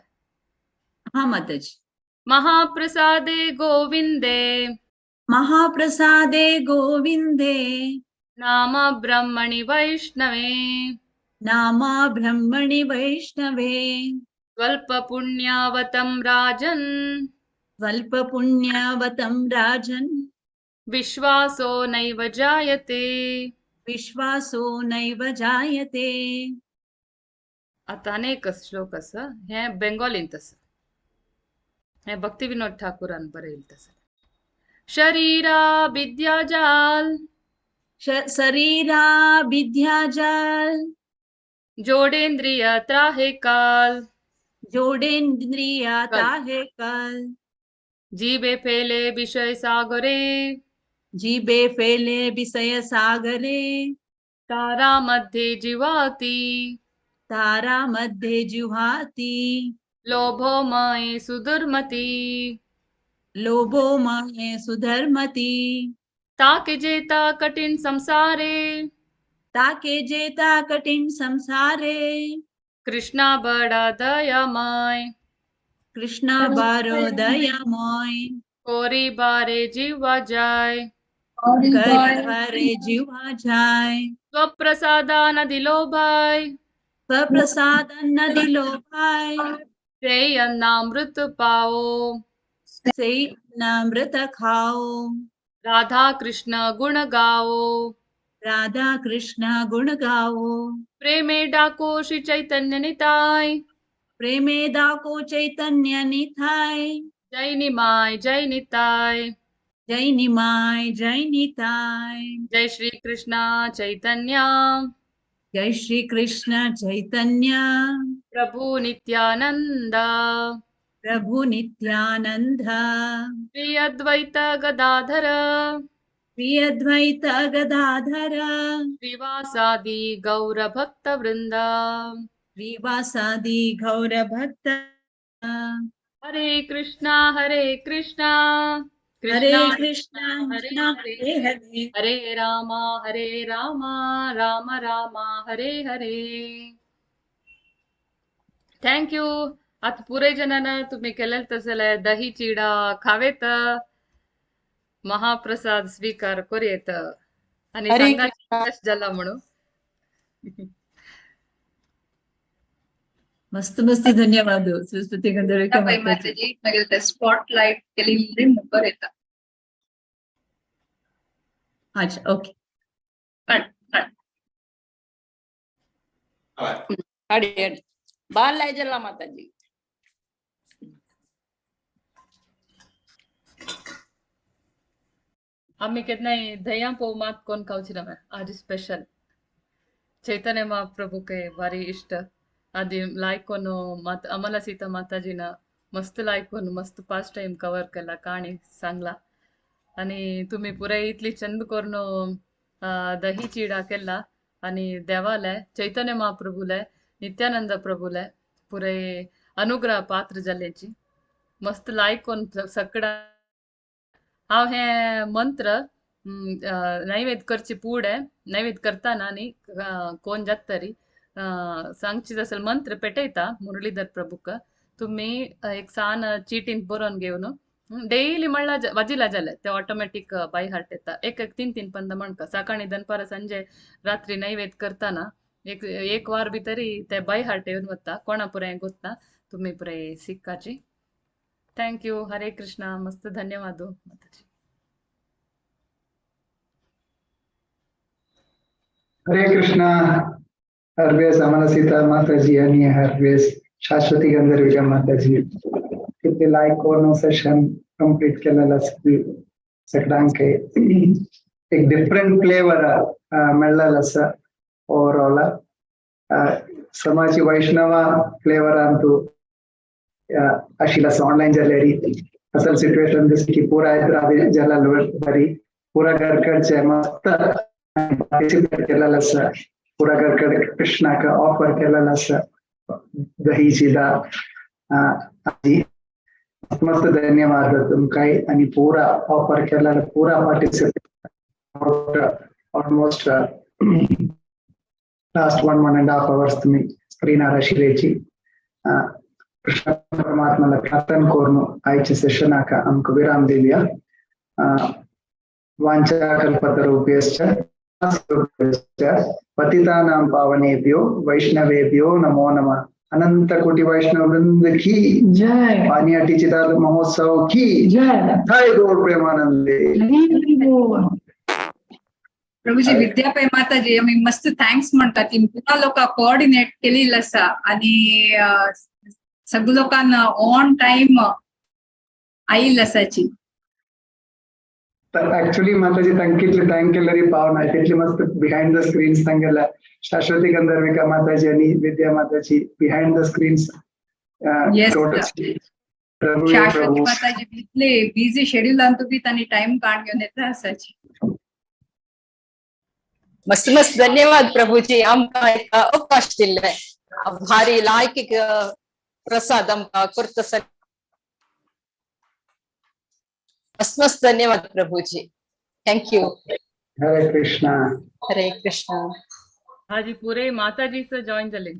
हा माताजी. महाप्रसादे गोविंदे महाप्रसादे गोविंदे नाम ब्रह्मणि वैष्णवे नामा ब्रह्मणि वैष्णवे स्वल्प पुण्यावतं राजन् स्वल्प पुण्यवतं राजन् विश्वासो नैव जायते. विश्वासो नैव जायते. आता अनेक श्लोक असा हे बेंगॉलींत असा हे भक्ती विनोद ठाकूरान बरयले तसं. शरीरा विद्याजाल शरीरा विद्याजाल जोडेंद्रिय त्राहे काल जोडेंद्रिया ताहे काल जीबे फेले विषय सागरे जीबे फेले विषय सागरे तारा मध्ये जीवाती तारा मध्ये जुहाती लोभोमय सुदुर्मती लोभो माये सुधर्मती ताके जेता कठिन संसारे ताके जेता कठिन संसारे कृष्णा बड़ा दयामय कृष्णा बारो दयामय कोरी बारे जीवा जाय करी बारे जीवा जाय स्वप्रसादा न दिलो भाई स्वप्रसाद न दिलो भाई ते अन्नामृत पाओ से नामृत खाओ राधा कृष्ण गुण गाओ राधा कृष्ण गुण गाओ प्रेमे डाको श्री चैतन्य निताय પ્રેમે દાકો ચૈતન્ય નિથાય જય નિમાય જય નિતાય જય નિમાય જય નિતાય જય શ્રી કૃષ્ણ ચૈતન્ય જય શ્રી કૃષ્ણ ચૈતન્ય પ્રભુ નિત્યાનંદ પ્રભુ નિત્યાનંદ શ્રી અદ્વૈત ગદાધર શ્રી અદ્વૈત ગદાધર શ્રીવાસાદિ ગૌર ભક્ત વૃંદ શ્રીવાસાદિ ગૌર ભક્ત હરે કૃષ્ણ હરે કૃષ્ણ કૃષ્ણ હરે હરે હરે हरे राम राम राम हरे हरे. Thank you. आता पुरे जणांना तुम्ही केलेलं तसले दही चिडा खावेत, महाप्रसाद स्वीकार करूयेत आणि हरे सांगा कृष्ण. कश झाला म्हणून. मस्त मस्ती धन्यवाद सरस्वती गंधर्विका बाई माताजी. माताजी मागील ते स्पॉटलाइट केलेली मुखार येता. अच्छा ओके. अडी अडी बाल लाय जला माताजी. आम्ही कितना दया पो मात कोण खाऊची ना आज स्पेशल चैतन्य महाप्रभू के भारी इष्ट आधी लाईक कोण मात आम्हाला सीता माताजीना मस्त लाईक कोण मस्त पाच टाइम कव्हर केला कहाणी सांगला आणि तुम्ही पुरे इतली चंद करून दही चिडा केला आणि देवाला चैतन्य महाप्रभूला नित्यानंद प्रभूला पुरे अनुग्रह पात्र जाल्याची मस्त लाईक कोण सगळा हांव हे मंत्र नैवेद्य करची पुढे नैवेद्य करताना आणि कोण जात तरी सांगची असेल मंत्र पेटयता मुरलीधर प्रभूक तुम्ही एक सान चीटीन बरोवन घेऊन डेली म्हणला वाजिला जाले ते ऑटोमॅटिक बाय हार्ट येता एक एक तीन तीन पंद म्हणका सकाळी दनपार संजे रात्री नैवेद्य करताना एक वार बी तरी ते बाय हार्ट येऊन वता कोणा पुरे गोतना तुम्ही पुरे सिक्काची. Thank you. हरे कृष्ण. मस्त धन्यवाद माताजी. हरे कृष्णा. हरवेस आम्हाला सीता माताजी आणि हरवेस शाश्वती गंधर्विका माताजी किती लाईक कोण सेशन कंप्लीट केलेला सगळ्यांक एक डिफरंट फ्लेवर मिळाला असं ओव्हरऑल समाजी वैष्णव फ्लेवर अंतू आशिलास ऑनलाइन जलेरी असल सिचुएशन जैसे कि पूरा हैदराबाद जला बरी पूरा गरकड़ मस्त पार्टिसिपेट केलेला असं पूरा गरकड़ कृष्णा का ऑफर केलेला असं दही चिदा आजी मस्त धन्यवाद तुमकाय आणि पूरा ऑफर केलेला पूरा पार्टिसिपेट ऑलमोस्ट लास्ट 1.5 hours तुम्ही स्क्रीनर आशिलेची कृष्ण परमात्मा प्रार्थना करून आयचे सेशन आका आमक विराम देऊया. वांछा कल्पतरुभ्यश्च पतितानां पावनेभ्यो वैष्णवेभ्यो नमो नमः. अनंत कोटि वैष्णव वृंद की जय. पानी हट्टी चिदा महोत्सव की जय. जय गौर प्रेमानंदे. प्रभूजी विद्यापै माताजी आम्ही मस्त थँक्स म्हणतात की पुन्हा लोक कोऑर्डिनेट केलेलं असा आणि सगळ्या लोकांना ऑन टाइम आईल असाची. ऍक्च्युली माताजी थँक केलेली पावना तितली मस्त बिहाइंड द स्क्रीन्स सांगेला शाश्वती गंधर्विका माताजी आणि विद्या माताजी बिहाइंड द स्क्रीन्स. शाश्वती माताजी इतले बिझी शेड्यूल अंतू बी त्यांनी टाइम काढ घेऊन येत असाची. मस्त मस्त धन्यवाद प्रभूजी आमका एक अवकाश दिले भारी लायकीक प्रसाद आमका करतस. मस्त मस्त धन्यवाद प्रभूजी. Thank you. हरे कृष्णा. हरे कृष्णा. हाजी पुरे माताजीचं जॉईन झाले.